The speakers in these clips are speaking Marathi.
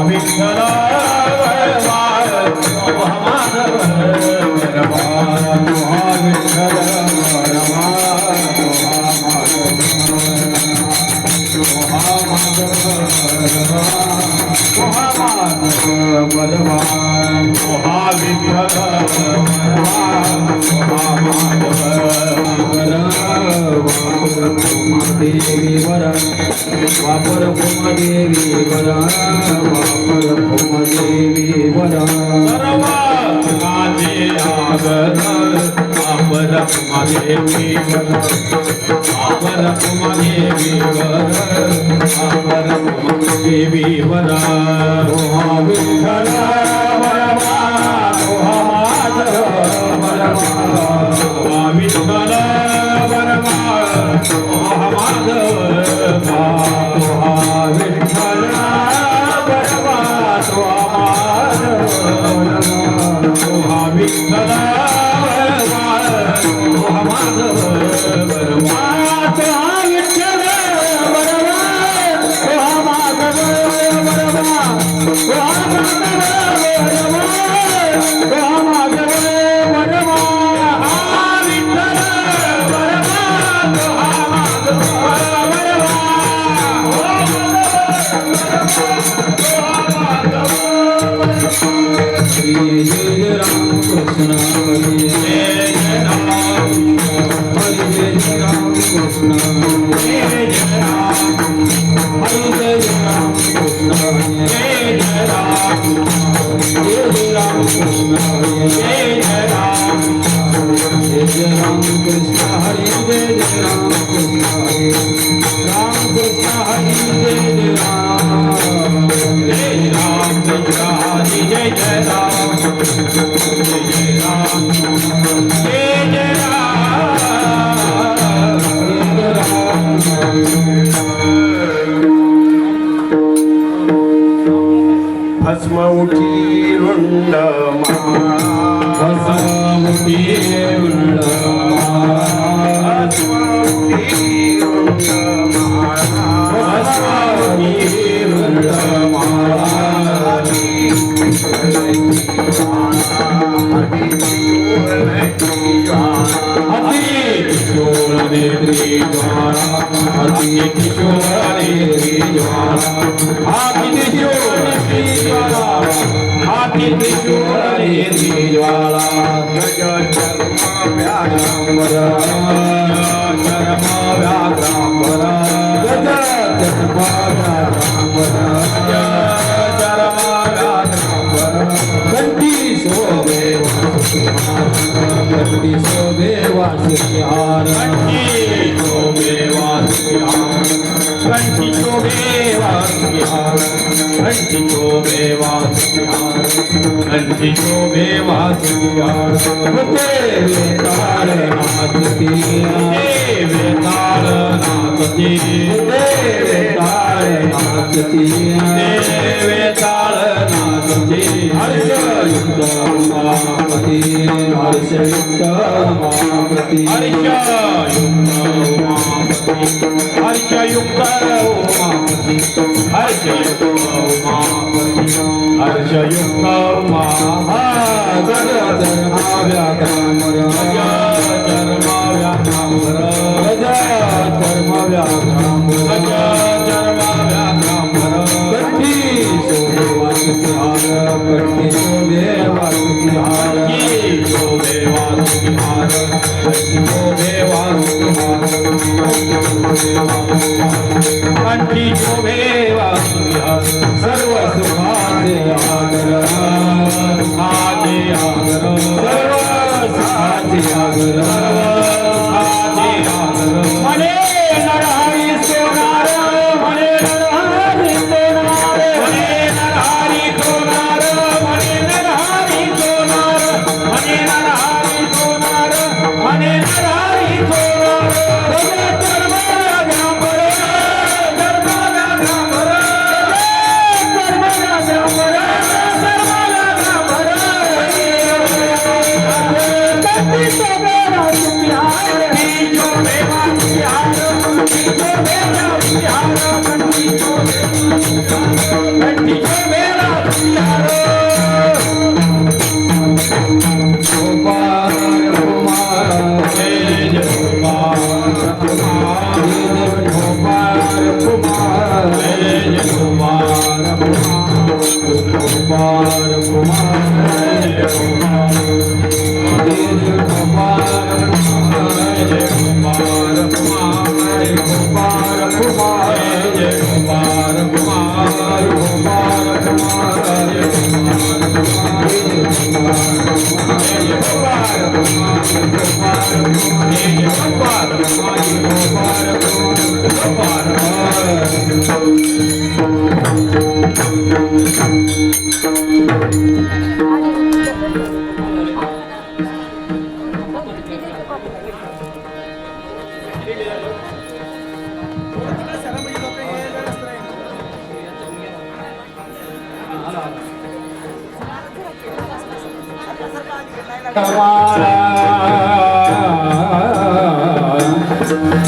विठ्ठला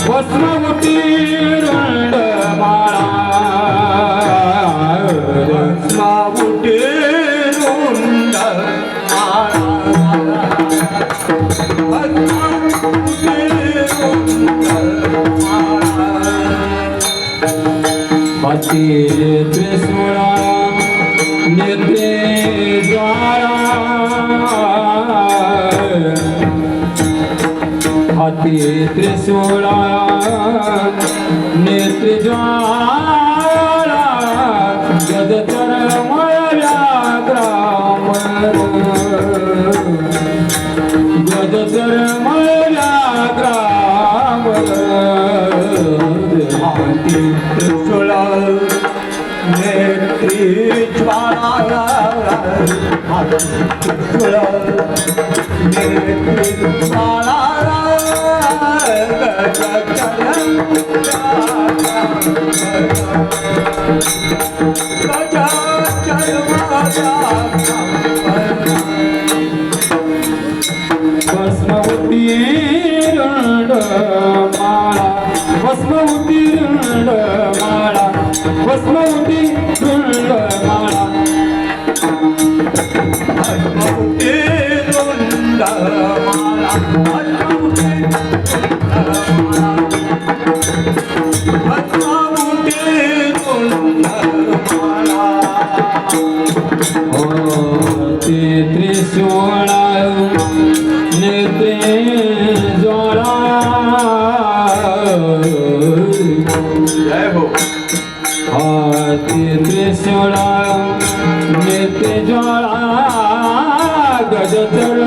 भस्म उठी रुंड त्रिशूला नेत्र ज्वाला गजचर व्याघ्रामर गजचर व्याघ्रामर हाती त्रिशूळ नेत्री ज्वाला हाती त्रिशूळ नेत्री ज्वाला भस्म उत्तीर्ण माळा भस्म उत्तीर्ण माळा भस्म उत्तीर्ण माळा त्रिशूळ नेत्रे ज्वाला जय हो त्रिशूळ नेत्रे ज्वाला गजचर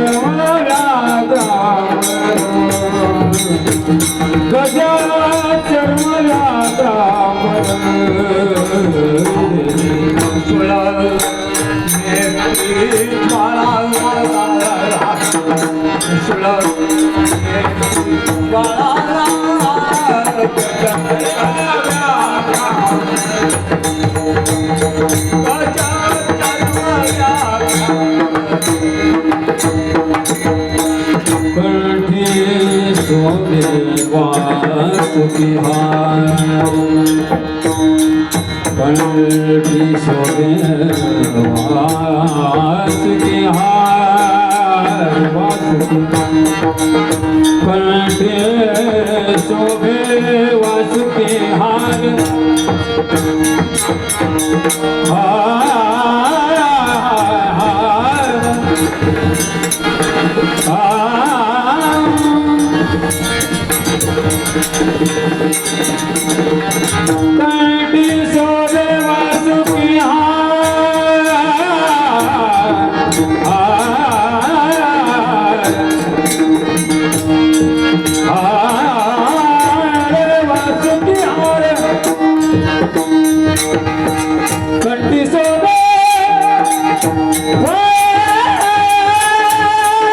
गजचर कंठी शोभे वासुकिहार कंठी शोभे वासुकिहार कंठी शोभे वासुकिहार कंठी शोभे वासुकिहार कंठी शोभे वासुकिहार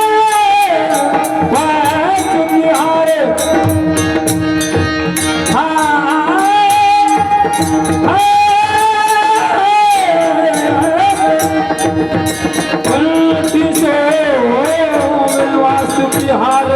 वासुकिहार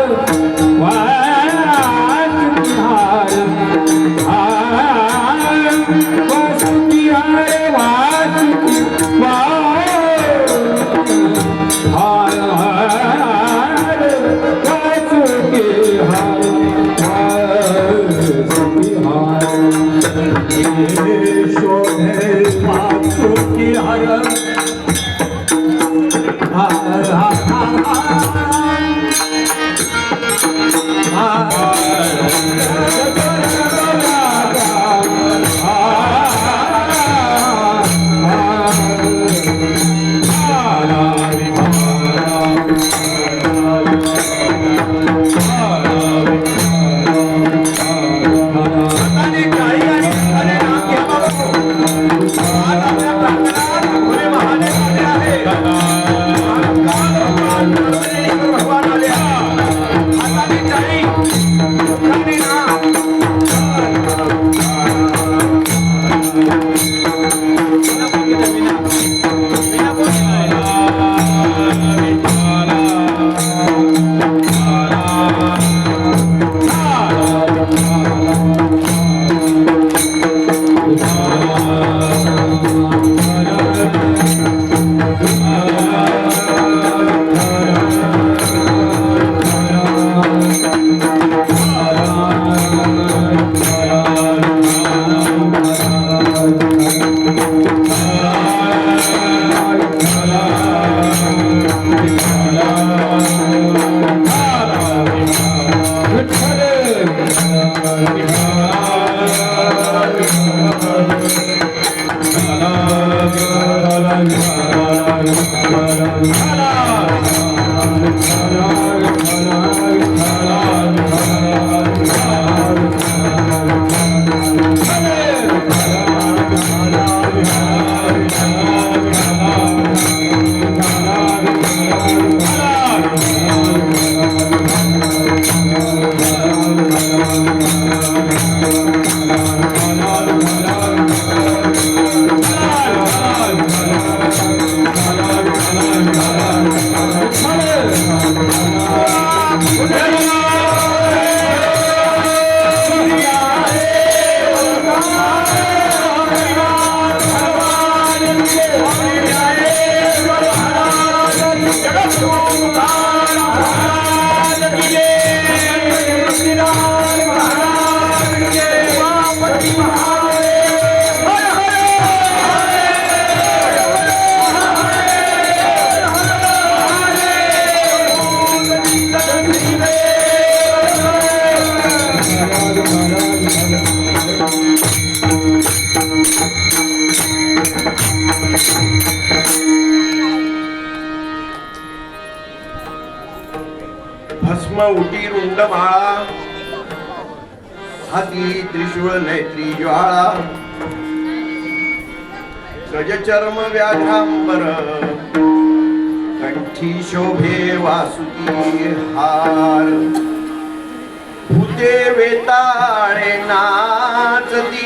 भस्म उटी रुंड माळा हाती त्रिशूळ नेत्री ज्वाळा गजचर्म व्याघ्रांबर कंठी शोभे वासुकी हार भूते वेताळे नाचती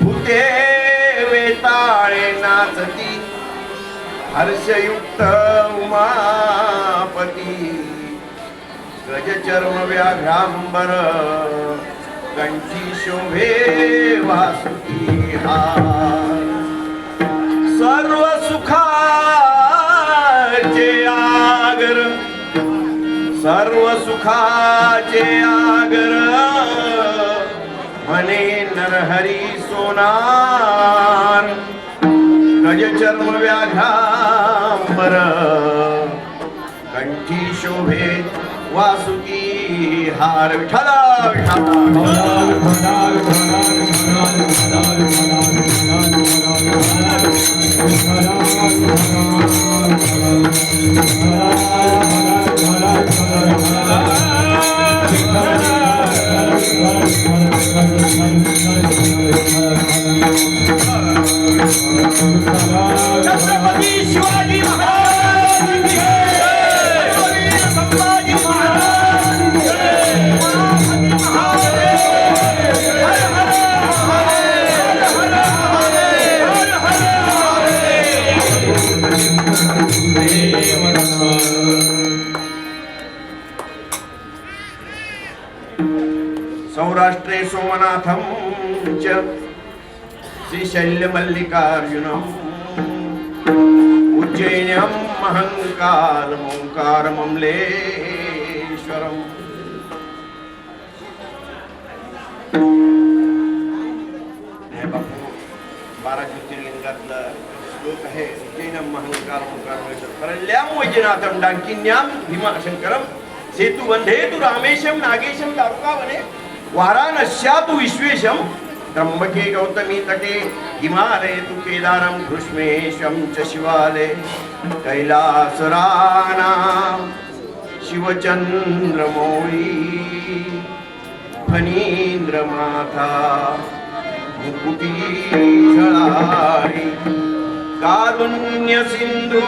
भूते वेताळे नाचती हर्षयुक्त उमापती गजचर्म व्याघ्रांबर कंठी शोभे वासुकी हार सर्व सुखाचे आगर सर्व सुखाचे आगर म्हणे नरहरी सोनार गजचर्म व्याघ्रांबर कंठी शोभे वासुकी हार विठ्ठला छत्रपती शिवाजी महाराज की जय! संभाजी महाराज की जय! महाराज महादेव! हर हर महादेव! हर हर महादेव! सौराष्ट्रे सोमनाथं च श्रीशैल्यमल्लिकार्जुनम् उज्जैन्यं महङ्कालमोङ्कारममलेश्वरम् हे बापू 12 ज्योतिर्लिंगातला श्लोक आहे उज्जैन्यं महङ्कालमोङ्कारमलेश्वरम् परल्यं वैजनाथं डांकिन्यां भीमाशंकरं सेतुबन्धेतु रामेशं नागेशं दारुकावने वाराणस्यातु विश्वेशं त्र्यंबके गौतमी तटे हिमालये तु केदारं घृष्मेशं च शिवालये कैलासरानां शिवचन्द्रमौळी फणीन्द्रमाथा मुकुटी झळाळी कारुण्य सिंधू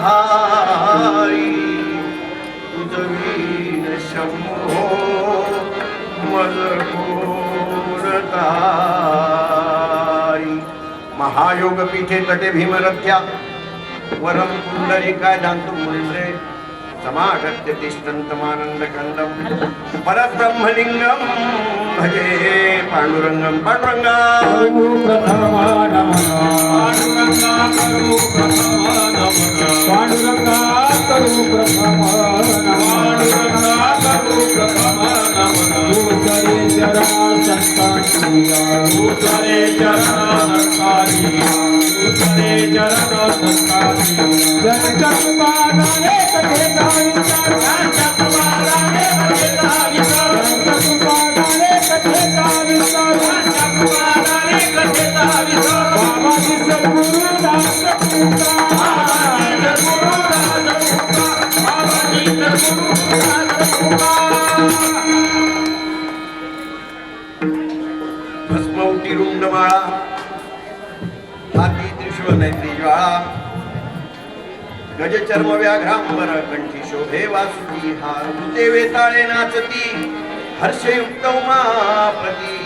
भवदुःखहारी तुझवीन शंभो मजपूरतारी महायोग पीठे तटे भीमरथ्या वरम पुंडरीकाय दान्तु मुनिन्द्रे समागत्य तिष्ठन्तमानन्दकन्दं परब्रह्मलिङ्गं भजे पाण्डुरङ्गं पाण्डुरङ्गा पांडुरंगा करू प्रथम नमः दूसरे चरण संतानिया दूसरे चरण संतानिया दूसरे चरण संतानिया जन चतुर्बारे कथे दाविचार जन चतुर्बारे कथे दाविचार जन चतुर्बारे कथे दाविचार जन चतुर्बारे कथे दाविचार बाबा जी सद्गुरु दास पिता भस्मवती रुंडमाळा हाती त्रिशूळ नेत्री ज्वाळा गजचर्म व्याघ्रांबर कंठी शोभे वासुकी हार भूते वेताळे नाचती हर्षयुक्त उमापती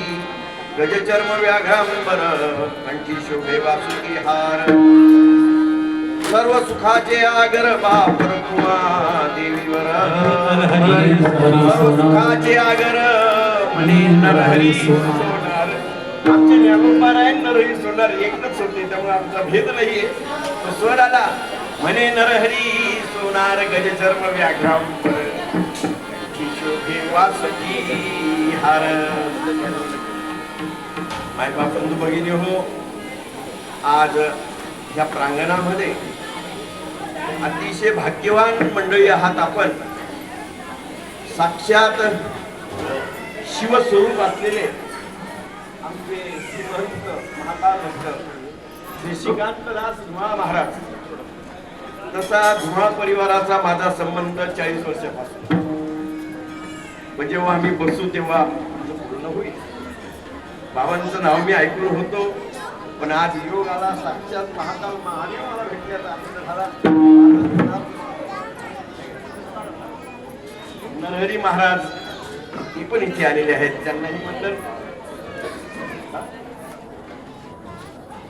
गजचर्म व्याघ्रांबर कंठी शोभे वासुकी हार सर्व सुखाचे आगर बापर कुमा देवीवर सर्व सुखाचे आगर म्हणे नरहरी सोनार आमचे ज्ञानोबार आहे नरहरी सोनार एकच होते त्यामुळे आमचा भेद नाहीये तो स्वर आला म्हणे नरहरी सोनार गजचर्म व्याघ्रांबर कंठी शोभे वासुकी हार मायबाप बंधू भगिनी हो आज या प्रांगणामध्ये अतिशय भाग्यवान मंडळी आहात आपण साक्षात शिवस्वरूप असलेले आमचे श्रीमंत महाकाल भक्त श्री श्रीकांतदास धुमाळ महाराज तसा धुमाळ परिवाराचा माझा संबंध 40 वर्षापासून म्हणजे जेव्हा आम्ही बसू तेव्हा पूर्ण होईल बाबांचं नाव मी ऐकून होतो पण आज योग आला साक्षात महाकाल महादेव मला भेटण्याचा आनंद झाला नरहरी महाराज हे पण इथे आलेले आहेत त्यांनाही म्हणलं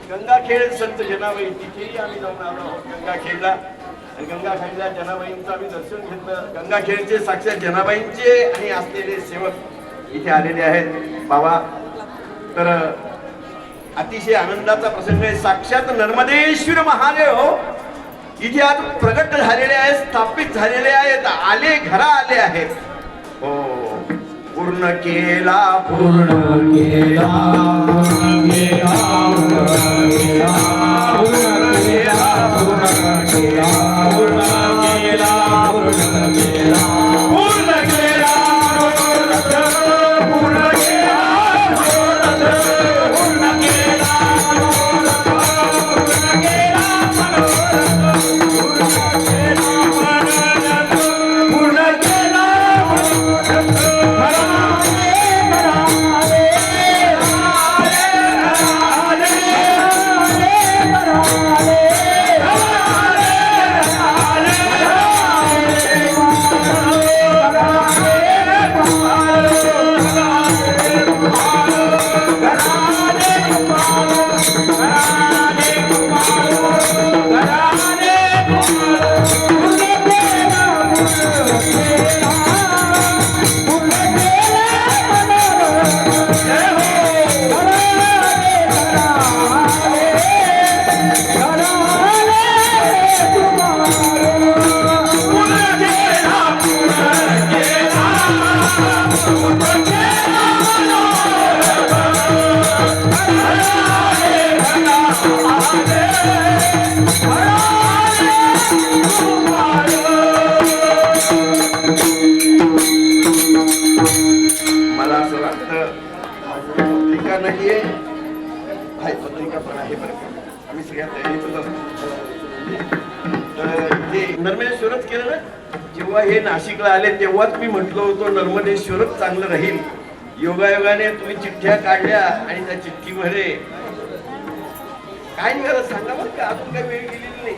गंगाखेड संत जनाबाई तिथेही आम्ही जाऊन आलो आहोत गंगाखेडला आणि गंगाखेडला जनाबाईंचं आम्ही दर्शन घेतलं गंगाखेडचे साक्षात जनाबाईंचे आणि असलेले सेवक इथे आलेले आहेत बाबा तर अतिशय आनंदाचा प्रसंग आहे साक्षात नर्मदेश्वर महादेव इथे आज प्रगट झालेले आहेत स्थापित झालेले आहेत आले घरा आले आहेत हो पूर्ण केला पूर्ण केला पूर्ण केला पूर्ण केला पूर्ण केला पूर्ण केला पूर्ण केला पूर्ण केला पूर्ण केला मला असं वाटतं पत्रिका नाहीये हाय पत्रिका पण आहे बरं का आम्ही सगळ्या तयारीतच असतो तर ते नर्मदेश्वरच केलं ना जेव्हा हे नाशिकला आले तेव्हाच मी म्हटलो होतो नर्मदेश्वरच चांगलं राहील योगायोगाने तुम्ही चिठ्ठ्या काढल्या आणि त्या चिठ्ठीमध्ये काय निघालं सांगा बरं का अजून काही वेळ गेलेली नाही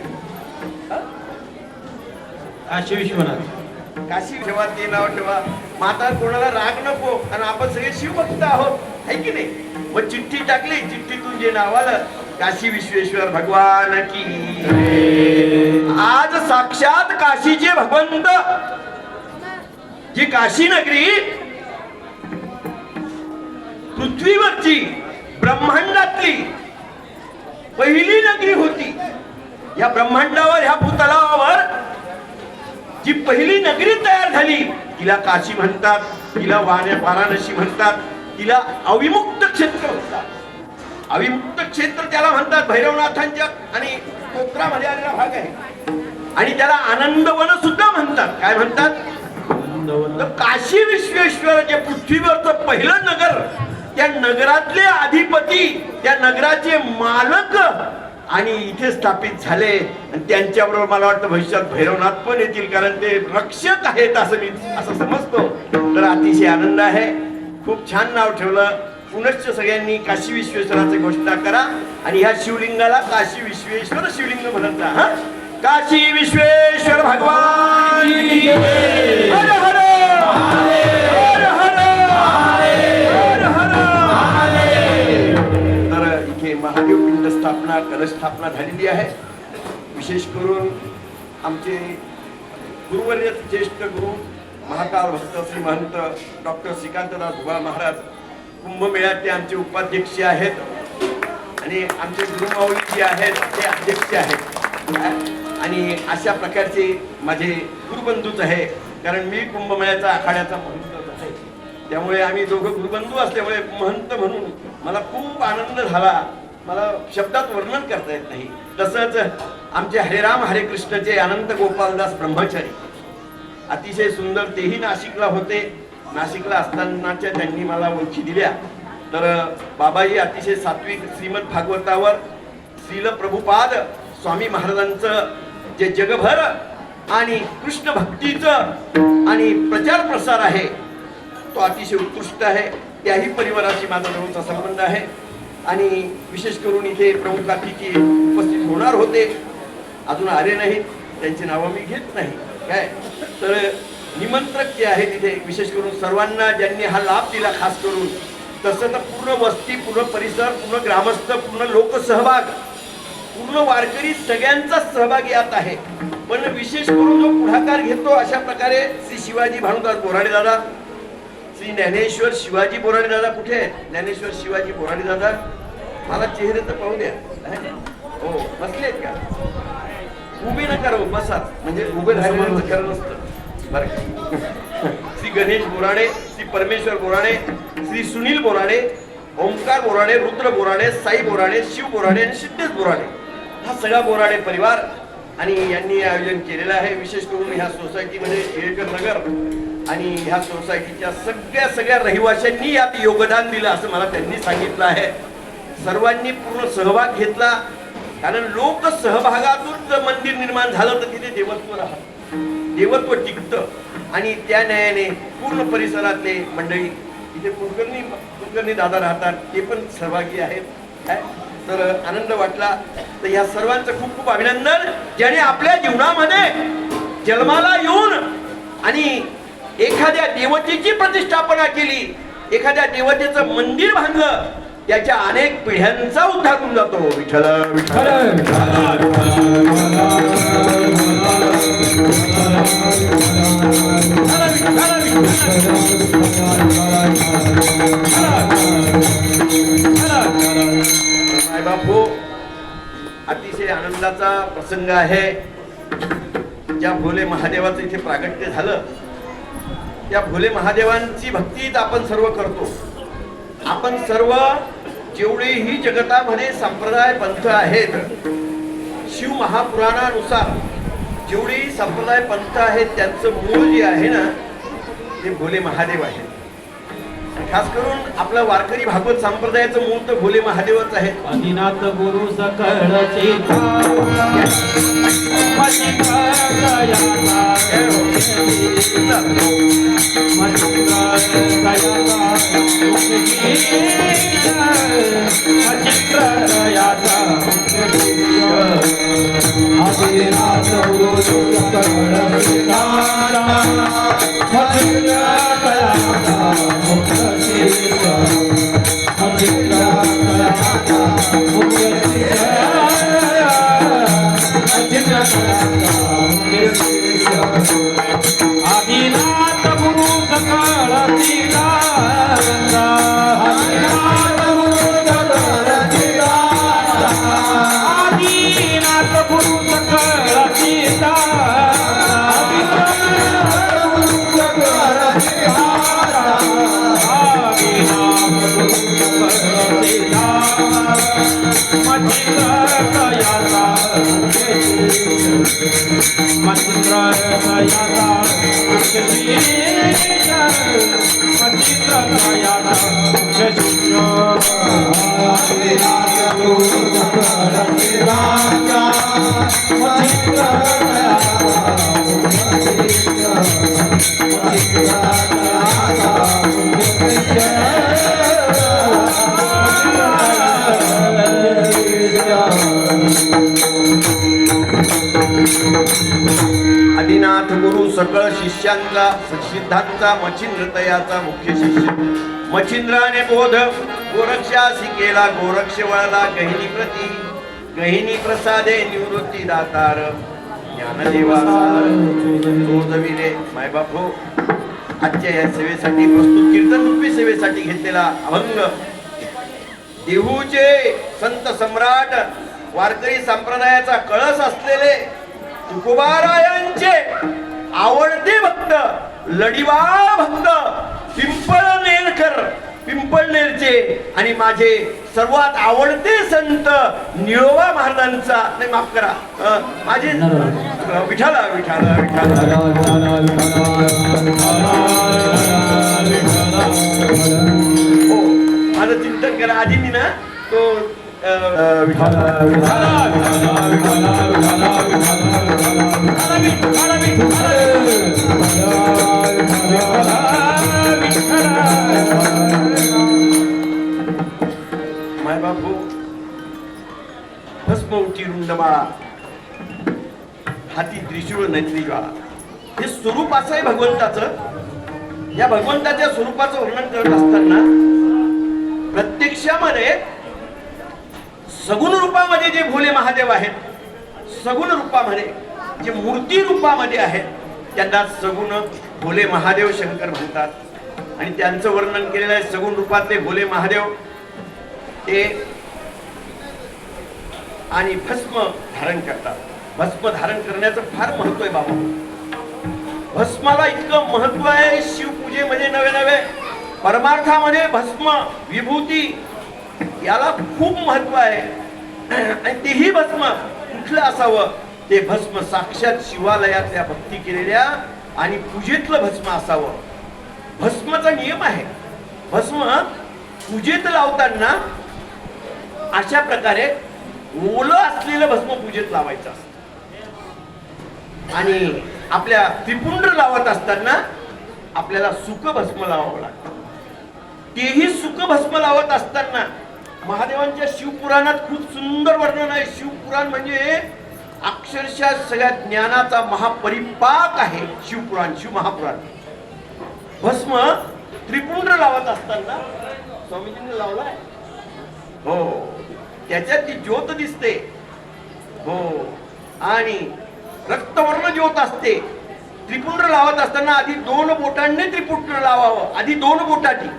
काशी विश्वनाथ काशी ठेवा ते नाव ठेवा माता कोणाला राग नको आणि आपण सगळे शिवभक्त आहोत है की नाही मग चिठ्ठी टाकली चिठ्ठीतून जे नाव आलं काशी विश्वेश्वर भगवान की आज साक्षात काशीचे भगवंत जी काशी नगरी पृथ्वीवरची ब्रह्मांडातली पहिली नगरी होती या ब्रह्मांडावर ह्या भूतलावर जी पहिली नगरी तयार झाली तिला काशी म्हणतात तिला वाराणसी म्हणतात तिला अविमुक्त क्षेत्र म्हणतात अविमुक्त क्षेत्र त्याला म्हणतात भैरवनाथांच्या आणि कोकरामध्ये आलेला भाग आहे आणि त्याला आनंदवन सुद्धा म्हणतात काय म्हणतात काशी विश्वेश्वर जे पृथ्वीवरचं पहिलं नगर त्या नगरातले अधिपती त्या नगराचे मालक आणि इथे स्थापित झाले आणि त्यांच्याबरोबर मला वाटतं भविष्यात भैरवनाथ पण येतील कारण ते रक्षक आहेत असं मी असं समजतो तर अतिशय आनंद आहे खूप छान नाव ठेवलं पुनश्च सगळ्यांनी काशी विश्वेश्वराची घोषणा करा आणि ह्या शिवलिंगाला काशी विश्वेश्वर शिवलिंग म्हणत जा हा काशी विश्वेश्वर भगवान की जय. हर हर हर हर हर हर. तर इथे महादेव पिंड स्थापना कलश स्थापना झालेली आहे. विशेष करून आमचे गुरुवर्य ज्येष्ठ गुरु महाकाल भक्त श्री महंत डॉक्टर श्रीकांतदास भुवा महाराज कुंभमेळ्याचे आमचे उपाध्यक्ष आहेत आणि आमचे गुरुमाऊली जे आहेत ते अध्यक्ष आहेत. आणि अशा प्रकारचे माझे गुरुबंधूच आहे, कारण मी कुंभमेळ्याचा आखाड्याचा महंतच आहे. त्यामुळे आम्ही दोघं गुरुबंधू असल्यामुळे महंत म्हणून मला खूप आनंद झाला. मला शब्दात वर्णन करता येत नाही. तसंच आमचे हरेराम हरे कृष्णचे अनंत गोपालदास ब्रह्मचारी अतिशय सुंदर, तेही नाशिकला होते. नाशिकला असतानाच्या त्यांनी मला ओळखी दिल्या. तर बाबाही अतिशय सात्विक, श्रीमद भागवतावर श्रील प्रभुपाद स्वामी महाराजांचं जे जगभर आणि कृष्ण भक्तीचं आणि प्रचार प्रसार आहे तो अतिशय उत्कृष्ट आहे. त्याही परिवाराशी माझा जवळचा संबंध आहे. आणि विशेष करून इथे प्रमुख अतिथी उपस्थित होणार होते, अजून आले नाहीत, त्यांची नावं मी घेत नाही काय. तर निमंत्रक जे आहे तिथे विशेष करून सर्वांना ज्यांनी हा लाभ दिला, खास करून तसं तर पूर्ण वस्ती, पूर्ण परिसर, पूर्ण ग्रामस्थ, पूर्ण लोकसहभाग, पूर्ण वारकरी सगळ्यांचा सहभाग यात आहे. पण विशेष करून जो पुढाकार घेतो अशा प्रकारे श्री शिवाजी भानुदास बोराडे दादा, श्री ज्ञानेश्वर शिवाजी बोराडे दादा, कुठे आहेत ज्ञानेश्वर शिवाजी बोराडे दादा? मला चेहरे तर पाहू द्या. हो, बसलेत का? उभे नका राहू, बसा. म्हणजे उभे राहिल्याचं खरं नसतं बरं. श्री गणेश बोराडे, श्री परमेश्वर बोराडे, श्री सुनील बोराडे, ओंकार बोराडे, रुद्र बोराडे, साई बोराडे, शिव बोराडे आणि सिद्धेश बोराडे, हा सगळा बोराडे परिवार आणि यांनी आयोजन केलेलं आहे. विशेष करून ह्या सोसायटीमध्ये टिळकर नगर आणि ह्या सोसायटीच्या सगळ्या रहिवाशांनी यात योगदान दिलं असं मला त्यांनी सांगितलं आहे. सर्वांनी पूर्ण सहभाग घेतला, कारण लोक सहभागातून जर मंदिर निर्माण झालं तर तिथे देवत्व राहत, देवत्व टिकतं. आणि त्या न्यायाने पूर्ण परिसरातले मंडळी इथे कुलकर्णी दादा राहतात, ते पण सहभागी आहेत. काय तर आनंद वाटला. तर ह्या सर्वांचं खूप खूप अभिनंदन, ज्याने आपल्या जीवनामध्ये जन्माला येऊन आणि एखाद्या देवतेची प्रतिष्ठापना केली, एखाद्या देवतेचं मंदिर बांधलं, त्याच्या अनेक पिढ्यांचा उद्धार होऊन जातो. विठ्ठल विठ्ठल बापू, अतिशय आनंदाचा प्रसंग आहे. ज्या भोले महादेवाचं इथे प्रागट्य झालं, त्या भोले महादेवांची भक्तीच आपण सर्व करतो. आपण सर्व जेवढेही जगतामध्ये संप्रदाय पंथ आहेत, शिव महापुराणानुसार जेवढेही संप्रदाय पंथ आहेत त्यांचं मूळ जे आहे ना ते भोले महादेव आहे. खास करून आपलं वारकरी भागवत संप्रदायाचं मूळ तर भोले महादेवच आहे. आदिनाथ गुरु सकळ चेता आदिनाथ गुरु सकळ चेता आदिनाथ गुरु सकळ चेता सकळ शिष्यांचा सिद्धांचा मच्छिंद्रतयाचा मुख्य शिष्य मच्छिंद्राने बोध गोरक्षासी केला गोरक्ष वळला गहिनी प्रती गहिनी प्रसादे निवृत्ती दातार ज्ञानदेवा चोजविले मायबाप हो आजच्या या सेवेसाठी प्रस्तुत कीर्तन रूपी सेवेसाठी घेतलेला अभंग देहूचे संत सम्राट वारकरी संप्रदायाचा कळस असलेले तुकोबारायांचे आवडते भक्त लढिवा भक्त पिंपळनेरचे आणि माझे सर्वात आवडते संत निळोबा महाराजांचा नाही माफ करा माझे विठाला विठाला विठाला हो माझं चिंतन करा आधी मी ना तो विठाला विठाला माय बापू भस्म उठी रुंडमाळा हाती त्रिशूळ नैत्री ज्वाळा हे स्वरूप असं आहे भगवंताचं. या भगवंताच्या स्वरूपाचं वर्णन करत असताना प्रत्यक्षामध्ये सगुण रूपामध्ये जे भोले महादेव आहेत सगुण रूपामध्ये जे मूर्ती रूपामध्ये आहेत त्यांना सगुण भोले महादेव शंकर म्हणतात आणि त्यांचं वर्णन केलेलं आहे. सगुण रूपातले भोले महादेव ते आणि भस्म धारण करतात. भस्म धारण करण्याचं फार महत्व आहे बाबा. भस्माला इतकं महत्व आहे शिवपूजेमध्ये नवे नवे परमार्थामध्ये भस्म विभूती याला खूप महत्व आहे आणि तेही भस्म कुठलं असावं ते भस्म साक्षात शिवालयातल्या भक्ती केलेल्या आणि पूजेतलं भस्म असावं. भस्माचा नियम आहे. भस्म पूजेत लावताना अशा प्रकारे ओलं असलेलं भस्म पूजेत लावायचं असतं आणि आपल्या त्रिपुंड लावत असताना आपल्याला सुक भस्म लावावं लागतं. तेही सुक भस्म लावत असताना महादेवांच्या शिवपुराणात खूप सुंदर वर्णन आहे. शिवपुराण म्हणजे अक्षरशः सगळ्या ज्ञानाचा महापरिपाक आहे. शिवपुराण शिव महापुराण. भस्म त्रिपुंड लावत असताना स्वामीजींनी लावलाय हो त्याच्यात ती ज्योत दिसते हो आणि रक्तवर्ण ज्योत असते. त्रिपुंड लावत असताना आधी 2 बोटांनी त्रिपुंड लावावं. आधी 2 बोटांनी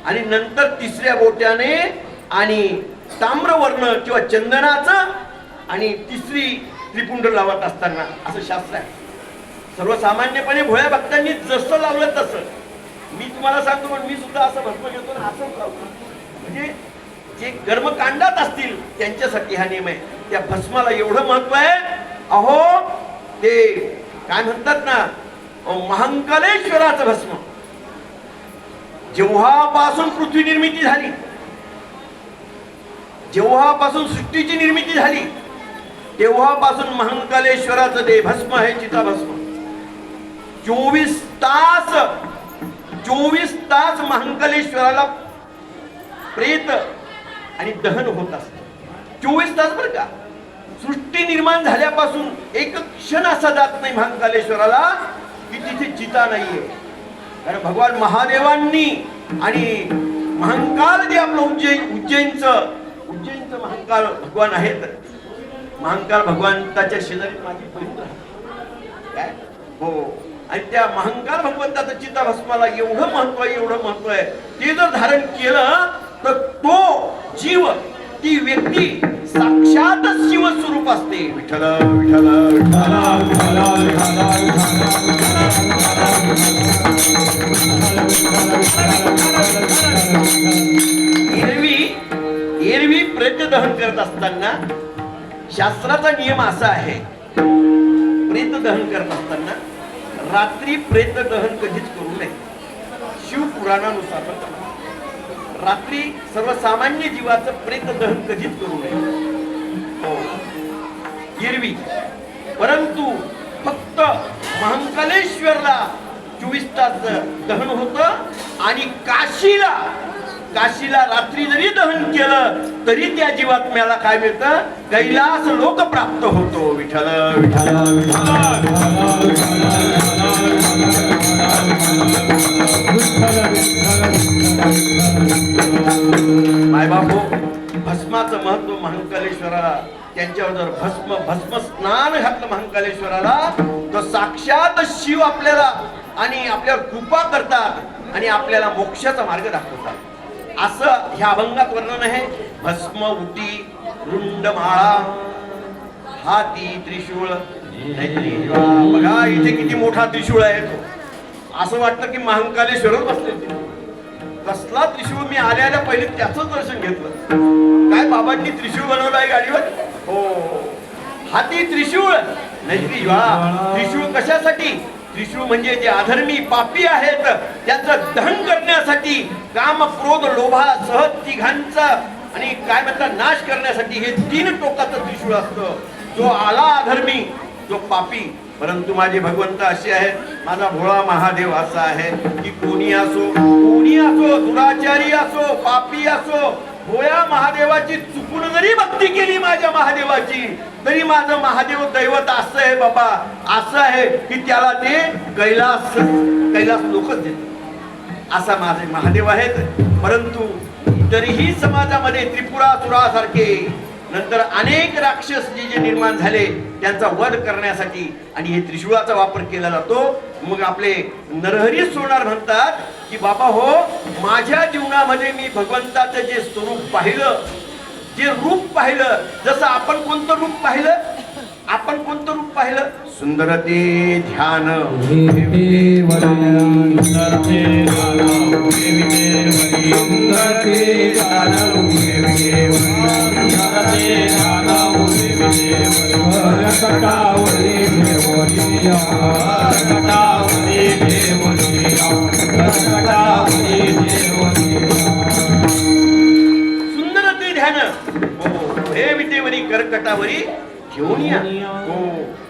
आणि नंतर 3ऱ्या बोटाने आणि ताम्रवर्ण किंवा चंदनाचं आणि 3री त्रिपुंड लावत असताना असं शास्त्र आहे. सर्वसामान्यपणे भोळ्या भक्तांनी जसं लावलं तसं मी तुम्हाला सांगतो पण मी सुद्धा असं भस्म घेतो ना असंच लावतो. म्हणजे जे कर्मकांडात असतील त्यांच्यासाठी हा नियम आहे. त्या भस्माला एवढं महत्व आहे. अहो ते काय म्हणतात ना महांकालेश्वराचं भस्म जेव्हापासून पृथ्वी निर्मिती झाली जेव्हापासून सृष्टीची निर्मिती झाली तेव्हापासून महांकालेश्वराचं ते भस्म आहे चिताभस्म. 24 तास महांकालेश्वराला प्रेत आणि दहन होत असत. 24 तास बरं का. सृष्टी निर्माण झाल्यापासून एक क्षण असा जात नाही महांकालेश्वराला की तिथे चिता नाहीये. कारण भगवान महादेवांनी आणि महांकाल जे आपलं उज्जैनचं महांकाल भगवान आहेत. महांकाल भगवंताच्या शेजारी माझी बहीण राहते काय हो आणि त्या महांकाल भगवंताचं चिताभस्माला एवढं महत्व आहे एवढं महत्व आहे. ते जर धारण केलं तर तो जीव ती व्यक्ती साक्षात शिवस्वरूप असते. विठ्ठल विठ्ठल एरवी प्रेत दहन करत असताना शास्त्राचा नियम असा आहे. प्रेत दहन करत असताना रात्री प्रेत दहन कधीच करू नये. शिवपुराणानुसार रात्री सर्वसामान्य जीवाचं प्रेत दहन कधीच करू नये हो एरवी. परंतु फक्त महांकालेश्वरला 24 तास दहन होतं आणि काशीला काशीला रात्री जरी दहन केलं तरी त्या जीवात्म्याला काय मिळतं? कैलास लोक प्राप्त होतो. विठ्ठल विठ्ठल मायबापू, भस्माचं महत्व महाकालेश्वराला, त्यांच्यावर जर भस्म स्नान घातलं महाकालेश्वराला तर साक्षात शिव आपल्याला आणि आपल्यावर कृपा करतात आणि आपल्याला मोक्षाचा मार्ग दाखवतात. असं ह्या अभंगात वर्णन आहे. भस्म उटी रुंडमाळा हाती त्रिशूळ. बघा इथे किती मोठा त्रिशूळ आहे तो. असं वाटतं की महाकालेश्वरच बसले. कसला त्रिशूळ? मी आल्या पहिले त्याच दर्शन घेतलं. काय बाबांनी त्रिशूळ बनवलं आहे गाडीवर? हो, हाती त्रिशूळ नाही. त्रिशूळ कशासाठी? त्रिशूळ म्हणजे जे अधर्मी पापी आहेत त्यांचं दहन करण्यासाठी, काम क्रोध लोभा सहज तिघांचा आणि काय म्हणतात नाश करण्यासाठी हे 3 टोकाचं त्रिशूळ असतं. जो आला अधर्मी, जो पापी. परंतु माझे भगवंत असे आहेत, माझा भोळा महादेव असा आहे की कोणी असो दुराचारी असो पापी असो, भोळ्या महादेवाची चुकून जरी भक्ती केली माझ्या महादेवाची तरी माझं महादेव दैवत असं आहे बाबा, असं आहे की त्याला ते कैलास लोकच देत. असा माझे महादेव आहेत. परंतु इतरही समाजामध्ये त्रिपुरासुरासारखे नंतर अनेक राक्षस जे निर्माण झाले त्यांचा वध करण्यासाठी आणि हे त्रिशूळाचा वापर केला जातो. मग आपले नरहरी सोनार म्हणतात की बाबा हो, माझ्या जीवनामध्ये मी भगवंताचं जे स्वरूप पाहिलं, जे रूप पाहिलं, जसं आपण कोणतं रूप पाहिलं? सुंदर ते ध्यान सुंदर ते ध्यान हे विटेवरी कर्कटावरी घेऊन या. हो,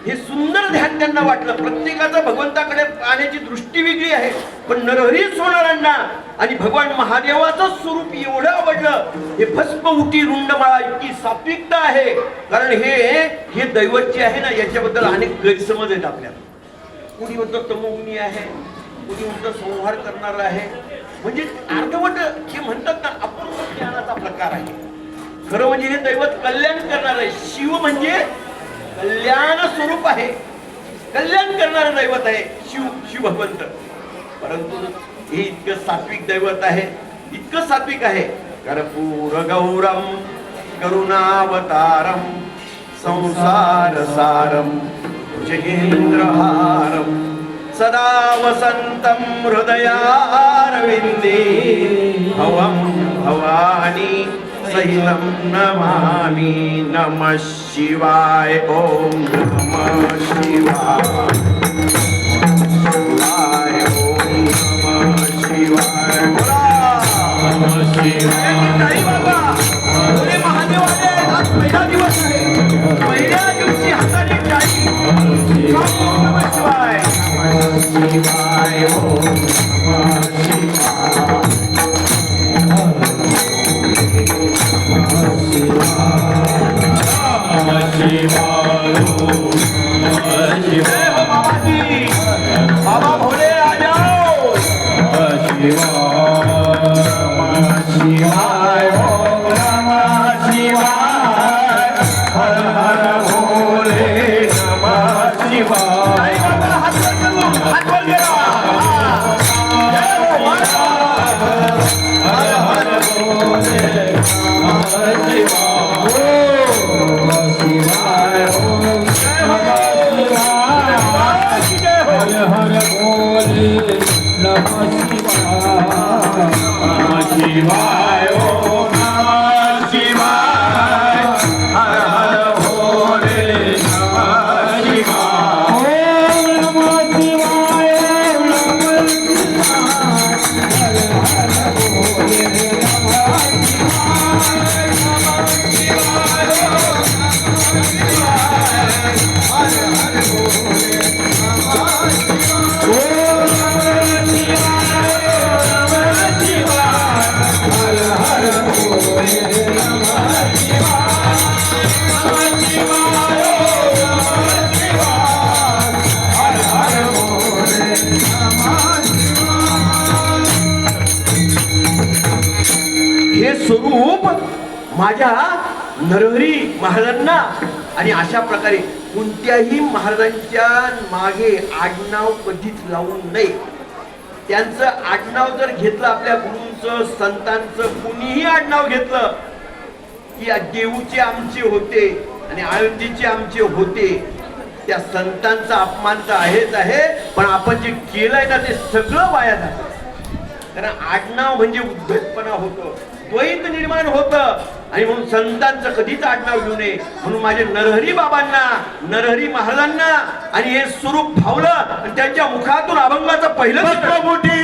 हे सुंदर ध्यान त्यांना वाटलं. प्रत्येकाचा भगवंताकडे पाहण्याची दृष्टी वेगळी आहे. पण नरहरी सोनारांना आणि भगवान महादेवाचं स्वरूप एवढं आवडलं. हे भस्म उटी रुंडमाळा इतकी सात्विकता आहे. कारण हे दैवत जे आहे ना, याच्याबद्दल अनेक गैरसमज आहेत आपल्याला. कुणी म्हणतं तमोगुणी आहे, कुणी म्हणतं संहार करणार आहे. म्हणजे अर्धवट हे म्हणतात ना, अपूर्ण ज्ञानाचा प्रकार आहे. खरं म्हणजे हे दैवत कल्याण करणार आहे. शिव म्हणजे कल्याण स्वरूप आहे, कल्याण करणारं दैवत आहे शिव भगवंत. परंतु हे इतकं सात्विक दैवत आहे, इतकं सात्विक आहे. कर्पूर गौरम करुणावतारम संसार सारम जगेंद्रहारम सदा वसंतम हृदयारविंदे भवम भवानी सहितं नमामि. नमः शिवाय. ओम नमः शिवाय. ओम नमः शिवाय. नमः शिवाय. बाबा पुणे महादेव आले. आज पहिला दिवस आहे. पहिल्या दिवशी हाताने टाळी. ओम नमः शिवाय. नमः शिवाय. ओम नमः शिवाय. बाबा भोले आ जाओ. शिवाय ओम नमः शिवाय. हर हर भोले नमः शिवाय. हात वर करा. हर हर भोले नमः शिवाय. शिवाय ओम नमः शिवाय. हर हर भोले नमः शिवाय. ओम नमः शिवाय. हर हे स्वरूप माझ्या नरहरी महाराजांना आणि अशा प्रकारे कोणत्याही महाराजांच्या मागे आडनाव कधीच लावू नये. त्यांचं आडनाव जर घेतलं, आपल्या गुरूंचं संतांचं कुणीही आडनाव घेतलं की देऊचे आमचे होते आणि आळंदीचे आमचे होते, त्या संतांचा अपमान तर आहेच आहे, पण आपण जे केलंय ना ते सगळं वाया जातं. कारण आडनाव म्हणजे उद्धटपणा होतो, द्वैत निर्माण होतं. आणि म्हणून संतांचं कधीच आडनाव घेऊ नये. म्हणून माझे नरहरी बाबांना, नरहरी महाराजांना आणि हे स्वरूप भावलं आणि त्यांच्या मुखातून अभंगाचं पहिलं भस्म उटी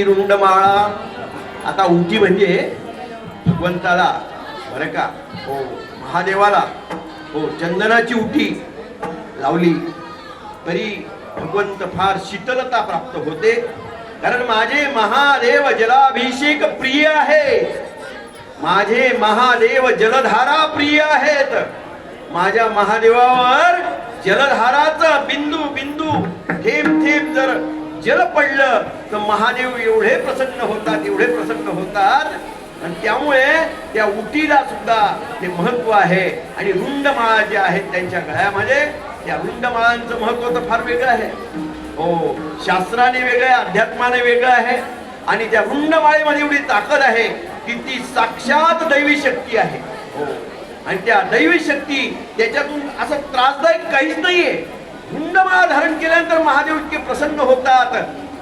रुंडमाळा. आता उटी म्हणजे भगवंताला बरं का, हो महादेवाला, हो चंदनाची उटी लावली तरी भगवंत फार शीतलता प्राप्त होते. कारण माझे महादेव जलाभिषेक प्रिय आहे, माझे महादेव जलधारा प्रिय आहेत. माझ्या महादेवावर जलधाराचा बिंदू बिंदू थेंब थेंब जर जल पडलं तर महादेव एवढे प्रसन्न होतात, एवढे प्रसन्न होतात. आणि त्यामुळे त्या उटीला सुद्धा ते महत्व आहे. आणि रुंडमाळा ज्या आहेत त्यांच्या गळ्यामध्ये, त्या रुंडमाळांचं महत्व तर फार वेगळं आहे. हो, शास्त्राने वेगळं आहे, अध्यात्माने वेगळं आहे. आणि त्या रुंडमाळेमध्ये एवढी ताकद आहे की ती साक्षात दैवी शक्ती आहे. हो, आणि त्या दैवी शक्ती त्याच्यातून असं त्रासदायक काहीच नाहीये. रुंडमाळा धारण केल्यानंतर महादेव इतके प्रसन्न होतात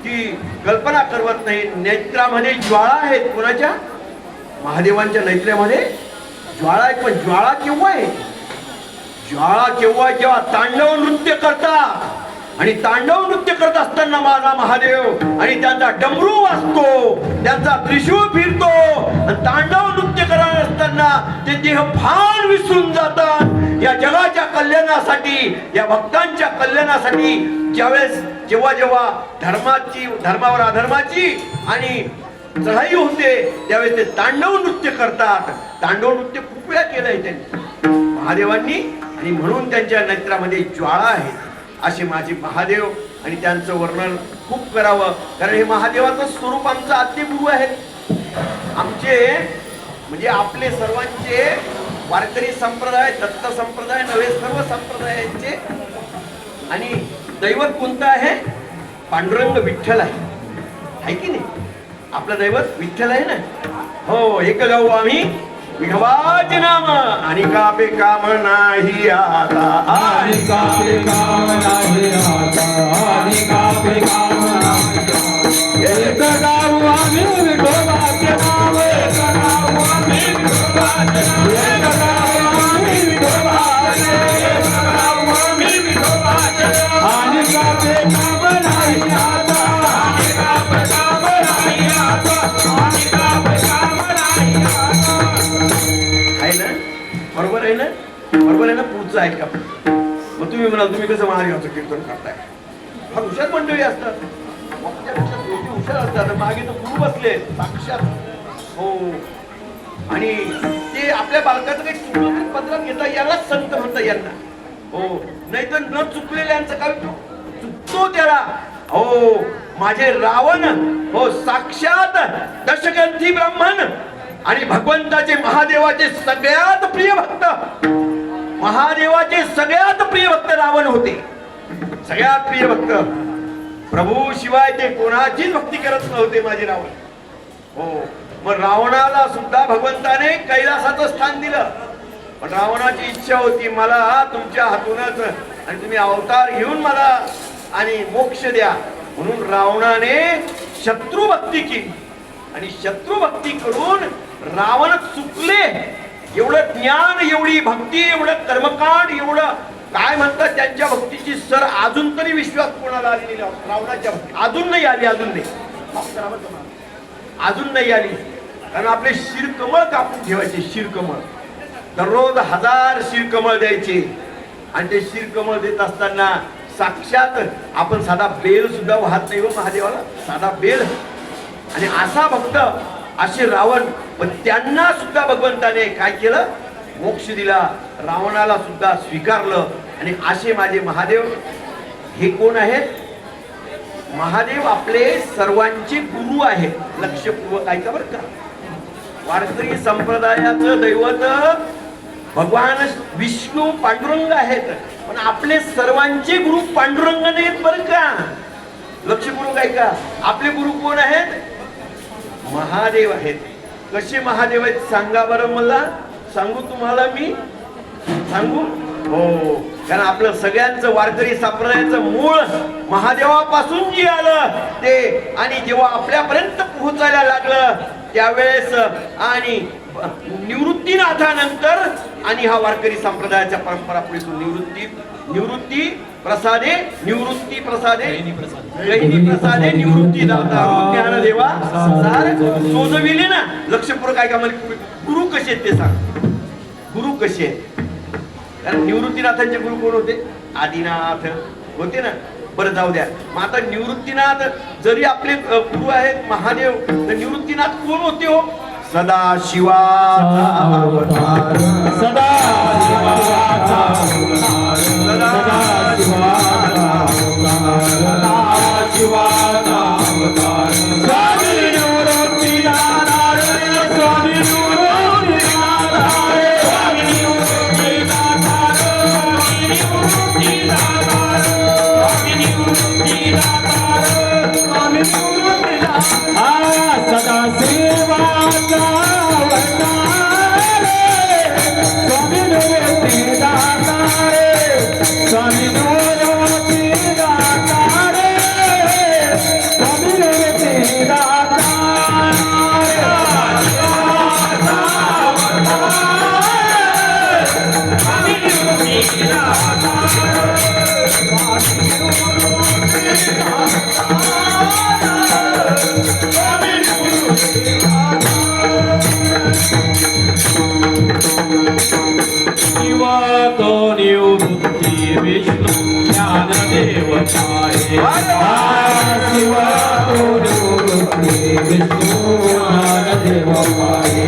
की कल्पना करवत नाही. नेत्रामध्ये ज्वाळा आहेत. कोणाच्या? महादेवांच्या नेत्रामध्ये ज्वाळा आहे. पण ज्वाळा केव्हा आहे? ज्वाळा केव्हा? जेव्हा तांडव नृत्य करतात. आणि तांडव नृत्य करत असताना माझा महादेव आणि त्यांचा डमरू वाजतो, त्यांचा त्रिशूळ फिरतो आणि तांडव नृत्य करत असताना ते देह भान विसरून जातात. या जगाच्या कल्याणासाठी, या भक्तांच्या कल्याणासाठी जेव्हा जेव्हा धर्मावर अधर्माची आणि चढाई होते त्यावेळेस ते तांडव नृत्य करतात. तांडव नृत्य खूप वेळा केलंय त्यांनी महादेवांनी. आणि म्हणून त्यांच्या नेत्रामध्ये ज्वाळा आहे. असे माझे महादेव आणि त्यांचं वर्णन खूप करावं. कारण हे महादेवाचं स्वरूप आमचं आद्यगुरु आहे. आमचे म्हणजे आपले सर्वांचे वारकरी संप्रदाय, दत्त संप्रदाय नव्हे, सर्व संप्रदायांचे. आणि दैवत कोणतं आहे? पांडुरंग विठ्ठल आहे की नाही? आपलं दैवत विठ्ठल आहे ना. हो, एक गाऊ आम्ही विठवाचे नाम. आणि कापे काम नाही आता, आणि कापे काम नाही आता, आणि कापे काम नाही आता. एक गाऊ आम्ही विठोबाचे नाव, एक गाऊ आम्ही विठोबाचे नाव, एक गाऊ आम्ही विठोबाचे, एक गाऊ आम्ही विठोबाचे. आणि कापे काम नाही तुमचं ऐका. मग तुम्ही म्हणाल तुम्ही कसं महादेवाचं कीर्तन करताय? हा हुशार मंडळी असतात, आपल्यापेक्षा दोघी हुशार असतात. मागे तर गुरु बसले साक्षात. हो, आणि ते आपल्या बालकाचं काही चुकलं तरी पदरात घेता यालाच संत म्हणता यांना. हो, नाहीतर न चुकलेल्यांचं काय चुकतो त्याला. हो, माझे रावण हो साक्षात दशग्रंथी ब्राह्मण आणि भगवंताचे महादेवाचे सगळ्यात प्रिय भक्त, महादेवाचे सगळ्यात प्रिय भक्त रावण होते. सगळ्यात प्रिय भक्त प्रभू शिवाय ते कोणाचीच भक्ती करत नव्हते माझे रावण. हो, मग रावणाला सुद्धा भगवंताने कैलासाचं स्थान दिलं. पण रावणाची इच्छा होती मला तुमच्या हातूनच, आणि तुम्ही अवतार घेऊन मला आणि मोक्ष द्या. म्हणून रावणाने शत्रुभक्ती केली आणि शत्रुभक्ती करून रावण चुकले. एवढं ज्ञान, एवढी भक्ती, एवढं कर्मकांड, एवढं काय म्हणतात त्यांच्या भक्तीची सर अजून तरी विश्वास कोणाला आलेली नाही. रावणाच्या भक्ती अजून नाही आली, अजून नाही, अजून नाही आली. कारण आपले शिरकमळ कापून ठेवायचे, शिरकमळ दररोज 1000 शिरकमळ द्यायचे. आणि ते शिरकमळ देत असताना साक्षात आपण साधा बेल सुद्धा वाहत नाही हो महादेवाला, साधा बेल. आणि असा भक्त असे रावण, पण त्यांना सुद्धा भगवंताने काय केलं, मोक्ष दिला. रावणाला सुद्धा स्वीकारलं. आणि असे माझे महादेव हे कोण आहेत? महादेव आपले सर्वांचे गुरु आहेत. लक्षपूर्वक ऐका बरं का. वारकरी संप्रदायाचं दैवत भगवान विष्णू पांडुरंग आहेत, पण आपले सर्वांचे गुरु पांडुरंग नाहीत बरं का. लक्षपूर्वक ऐका. आपले गुरु कोण आहेत? महादेव आहेत. कसे महादेव आहेत सांगा बरं मला. सांगू तुम्हाला मी? सांगू? हो, कारण आपलं सगळ्यांचं वारकरी संप्रदायाचं मूळ महादेवापासून जे आलं ते, आणि जेव्हा आपल्यापर्यंत पोहोचायला लागलं त्यावेळेस आणि निवृत्तीनाथानंतर आणि हा वारकरी संप्रदायाच्या परंपरा पुढे निवृत्ती प्रसादे गहिनी प्रसादे निवृत्ती दाता ज्ञानदेवा सार सोजविले ना. लक्षपूर्वक काय का मला गुरु कसे आहेत ते सांग. गुरु कसे आहेत? कारण निवृत्तीनाथांचे गुरु कोण होते? आदिनाथ होते ना. बरं जाऊ द्या. मग आता निवृत्तीनाथ जरी आपले गुरु आहेत महादेव, तर निवृत्तीनाथ कोण होते हो? सदा शिवाचा अवतार, सदा शिवाचा अवतार, सदा शिवाचा अवतार, स्वामी निवृत्तीनाथ, स्वामी निवृत्तीनाथ, स्वामी निवृत्तीनाथ, स्वामी निवृत्तीनाथ, स्वामी निवृत्तीनाथ, सदा सेवाचा अवतार, स्वामी निवृत्तीनाथ, स्वामी निवृत्तीनाथ, स्वामी निवृत्तीनाथ, स्वामी शिवातो निवृत्ती विष्णू ज्ञानदेव पाये. शिवातो निवृत्ती विष्णू ज्ञानदेव पाये.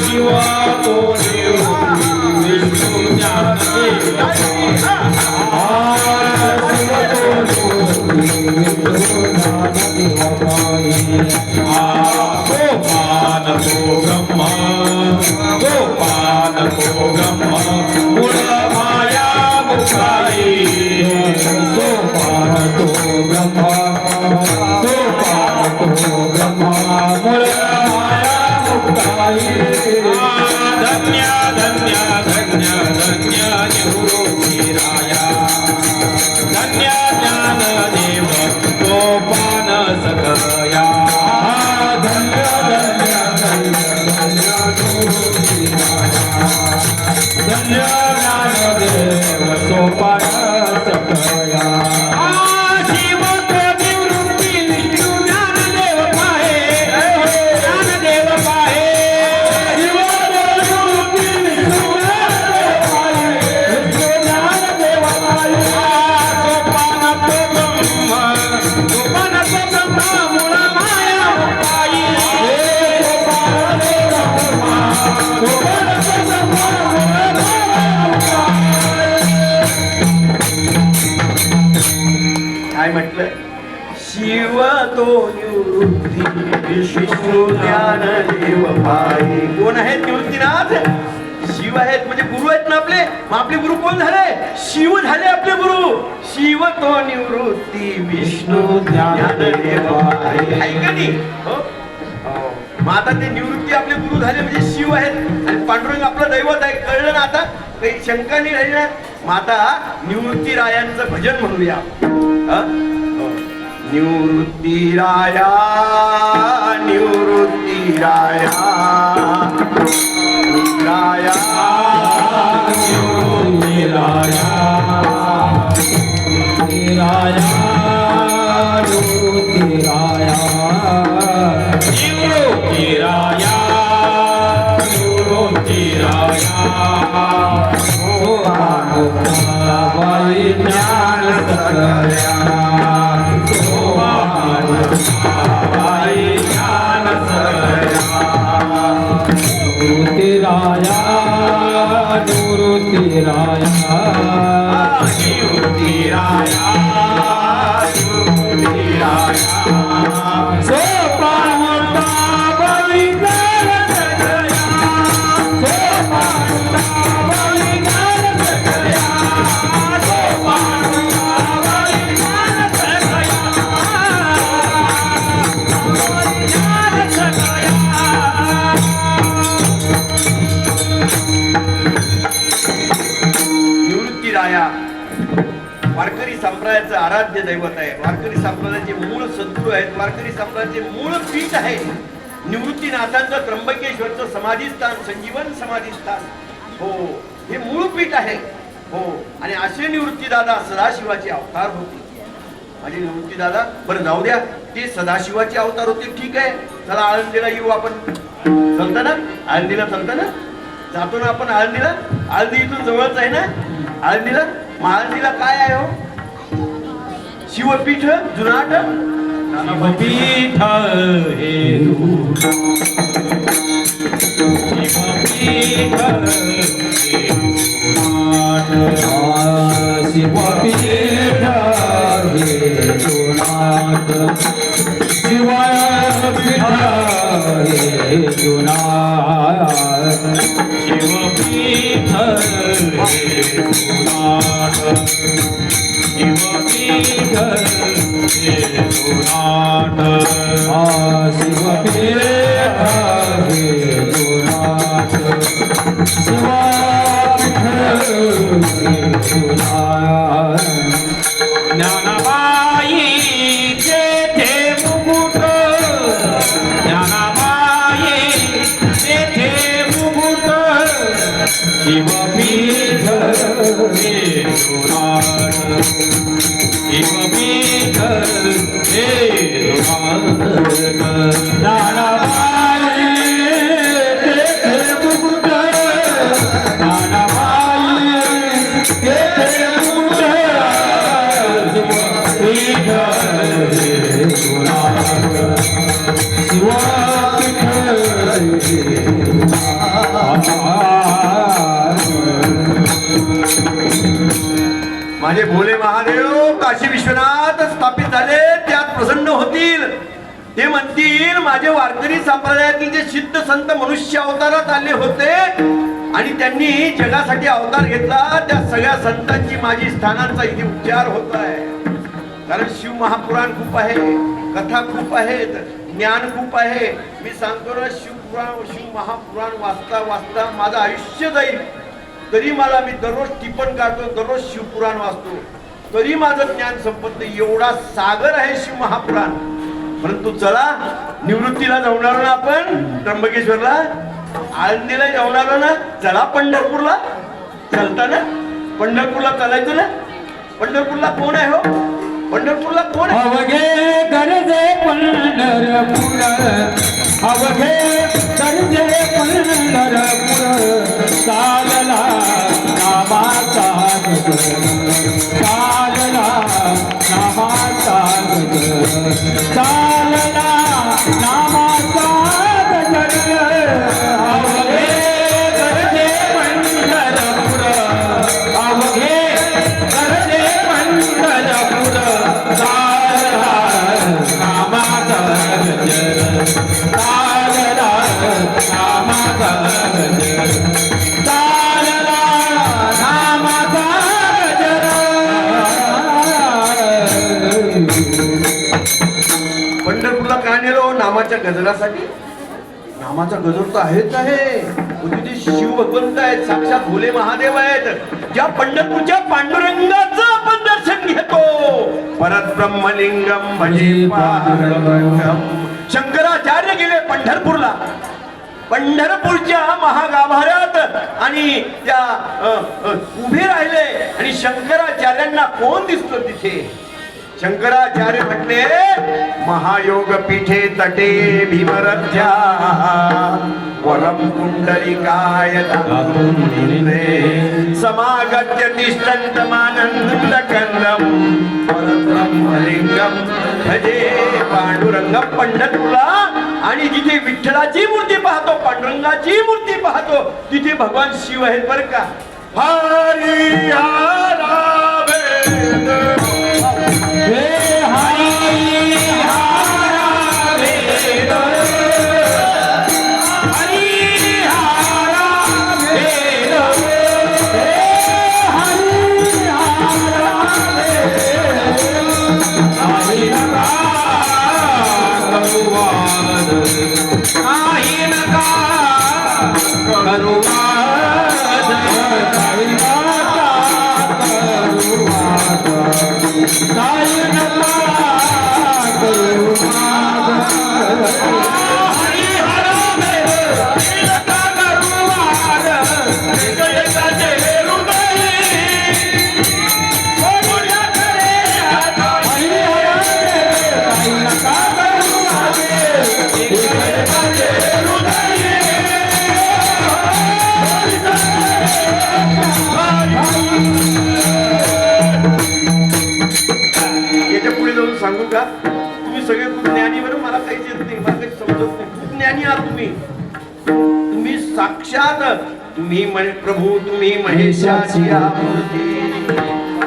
शिवातो निवृत्ती विष्णू ज्ञानदेव पाये. शिवातो निवृत्ती विष्णू ज्ञानदेव पाये. गोपाल गो ब्रह्मा, गोपाल गो ब्रह्मा, मूळ माया मुक्ताई. गोपाल गो ब्रह्मा, गोपाल गो ब्रह्मा, मूळ माया मुक्ताई. धन्य धन्य धन्य धन्य निवृत्तीराया, धन्य ज्ञानदेव गोपाल सकया. धन्य धन्य धन्य धन्य निवृत्तीराया. काय म्हटलं? शिव तो निवृत्ती विष्णू ज्ञानदेव पाई. कोण आहेत निवृत्तीनाथ? शिव आहेत म्हणजे गुरु आहेत ना आपले. मग आपले गुरु कोण झाले? शिव झाले आपले गुरु. शिव तो निवृत्ती विष्णू ज्ञानदेव पाई. आहे का नाही? हो. मग आता ते निवृत्ती आपले गुरु झाले म्हणजे शिव आहेत आणि पांडुरंग आपलं दैवत आहे. कळलं ना आता? काही शंका नाही राहिली ना. मग आता निवृत्ती रायांचं भजन म्हणूया. निवृत्ती राया निवृत्ती राया राया निवृत्ती राया निवृत्ती राया निवृत्ती राया निवृत्ती राया निवृत्ती राया बाई ज्ञान सकल्या बाई ज्ञान सकल्या निवृत्ती राया निवृत्ती राया निवृत्ती राया निवृत्ती राया सोपानता बाई ज्ञान सकल्या सोपानता बाई ज्ञान सकल्या सोपानता बाई ज्ञान सकल्या ज्ञान सकल्या. निवृत्ती राया वारकरी संप्रदायाचं आराध्य दैवत आहे. वारकरी संप्रदायाचे मूळ सद्गुरू आहेत. वारकरी संप्रदायाचे मूळ पीठ आहे निवृत्तीनाथांचं त्र्यंबकेश्वरचं समाधीस्थान, संजीवन समाधीस्थान. हो, हे मूळ पीठ आहे. हो, आणि असे निवृत्ती दादा सदाशिवाचे अवतार होते. माझे निवृत्ती दादा बरं जाऊ द्या, ते सदाशिवाचे अवतार होते ठीक आहे. चला आळंदीला येऊ आपण. चालतं ना? आळंदीला चालतं ना? जातो ना आपण आळंदीला. आळंदी इथून जवळच आहे ना आळंदीला. मग आळंदीला काय आहे हो? शिवपीठ जुनाट शिवपीठ हे शिवपीठ शिवपीठ हे जुनाट शिवपीठ हे जुनाट शिवपीठ हे जुनाट शिवपीठ हे जुनाट शिवपीठ हे जुनाट शिवपीठ हे जुनाट. ज्ञानाबाई तेथे मुकुट ज्ञानाबाई तेथे मुकुट शिवपीठ हे जुनाट शिवपीठ हे जुनाट. ज्ञानाबाई तेथे मुकुट ज्ञानाबाई तेथे मुकुट शिवपीठ हे जुनाट शिवपीठ हे माझे भोले महादेव काशी विश्वनाथ स्थापित झाले, त्यात प्रसन्न होतील. ते म्हणतील माझे वारकरी संप्रदायातील जे सिद्ध संत मनुष्य अवतारात आले होते आणि त्यांनी जगासाठी अवतार घेतला, त्या सगळ्या संतांची माझी स्थानांचा इथे उच्चार होत आहे. कारण शिव महापुराण खूप आहे, कथा खूप आहेत, ज्ञान खूप आहे. मी सांगतो ना, शिव महापुराण वाचता वाचता माझं आयुष्य जाईल, तरी मला मी दररोज टिपण काढतो, दररोज शिवपुराण वाचतो, तरी माझं ज्ञान संपत नाही. एवढा सागर आहे शिव महापुराण. परंतु चला निवृत्तीला जाऊन आलो ना आपण, त्र्यंबकेश्वरला, आळंदीला जाऊन आलो ना, चला पंढरपूरला. चालता ना? पंढरपूरला चालायचं ना? पंढरपूरला कोण आहे हो? पंढरपूरला कोण आहे? अवघे गरजे पंढरपूर अवघे गरजे पंढरपूर चालला नामाचा चालला नामाचा चालला नामाचा अवघे गरजे पंढरपूर अवघे गरजे पंढरपूर नामाच्या गजरासाठी? नामाचा गजर तर आहेच आहे. तिथे शिव भगवंत आहेत, साक्षात भोले महादेव आहेत. ज्या पंढरपूरच्या पांडुरंगाचं आपण दर्शन घेतो. परत ब्रह्मलिंगम भजे पांडुरंगम. शंकराचार्य गेले पंढरपूरला. पंढरपूरच्या महागाभाऱ्यात आणि त्या उभे राहिले आणि शंकराचार्यांना कोण दिसतो तिथे? शंकराचार्य म्हटले, महायोग पीठे तटे भीमरथ्या वरम पुंडलिकाय समागत्य तिष्ठन्तमानन्दकन्दं परब्रह्मलिंगम भजे पांडुरंगम. पंढरपूरला आणि जिथे विठ्ठलाची मूर्ती पाहतो, पांडुरंगाची मूर्ती पाहतो, तिथे भगवान शिव आहेत बरं का. हरी हरा वेद हे हरी हरा वेद, हरी हरा वेद, हे हरी हरा वेद. काही नका करुवाद, काही नका करुवाद, काही नका करुवाद, काही नका करुवाद. हरी हरा वेद, काही नका करुवाद, हृदयाचे हृदय बोलूया करे आता. हरी हरा वेद, काही नका करुवाद, हृदयाचे हृदय. याच्या पुढे जाऊन सांगू का? तुम्ही सगळे खूप ज्ञानी, बरं मला काहीच येत नाही, मला काही समजत नाही. खूप ज्ञानी आहात तुम्ही. तुम्ही साक्षात तुम्ही प्रभू तुम्ही महेशाची मूर्ती.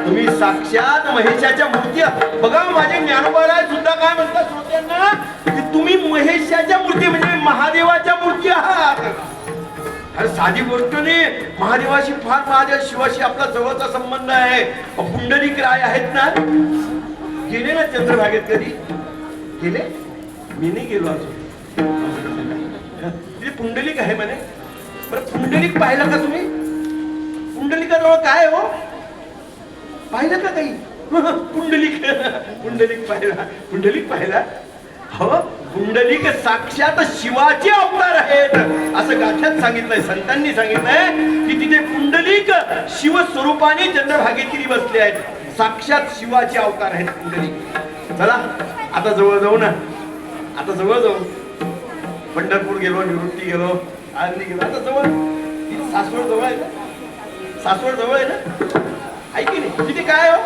तुम्ही साक्षात महेशाच्या मूर्ती. बघा माझे ज्ञानोबाराय सुद्धा काय म्हणतात श्रोत्यांना, की तुम्ही महेशाच्या मूर्ती म्हणजे महादेवाच्या मूर्ती आहात. अरे साधी गोष्ट नाही. महादेवाशी फार महादेव शिवाशी आपला जवळचा संबंध आहे. पुंडलिक राय आहेत ना, गेले ना चंद्रभागेत कधी गेले? मी नाही गेलो अजून. तिथे पुंडलिक आहे म्हणे. बरं पुंडलिक पाहिला का तुम्ही? पुंडलिकाजवळ काय हो पाहिलं का काही? पुंडलिक पुंडलिक पाहिला. पुंडलिक पाहिला हो. पुंडलिक साक्षात शिवाचे अवतार आहेत असं गाथ्यात सांगितलंय, संतांनी सांगितलंय की तिथे पुंडलिक शिव स्वरूपाने चंद्रभागेतील बसले आहेत. साक्षात शिवाचे अवतार आहेत पुंडलिक. चला आता जवळ जाऊ ना. आता जवळ जाऊ. पंढरपूर गेलो, निवृत्ती गेलो, आरली गेलो. आता जवळ सासवड जवळ आहे ना. सासवड जवळ आहे ना. ऐकी नाही तिथे काय हो?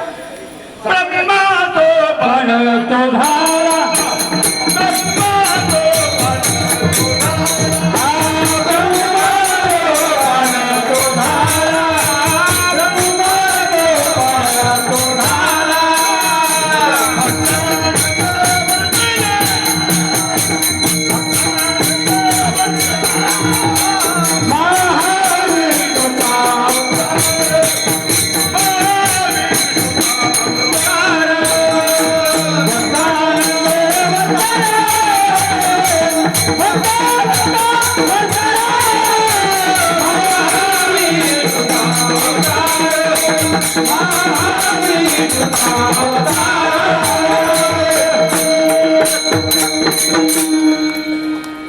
ब्रह्मातो बनतो धारा,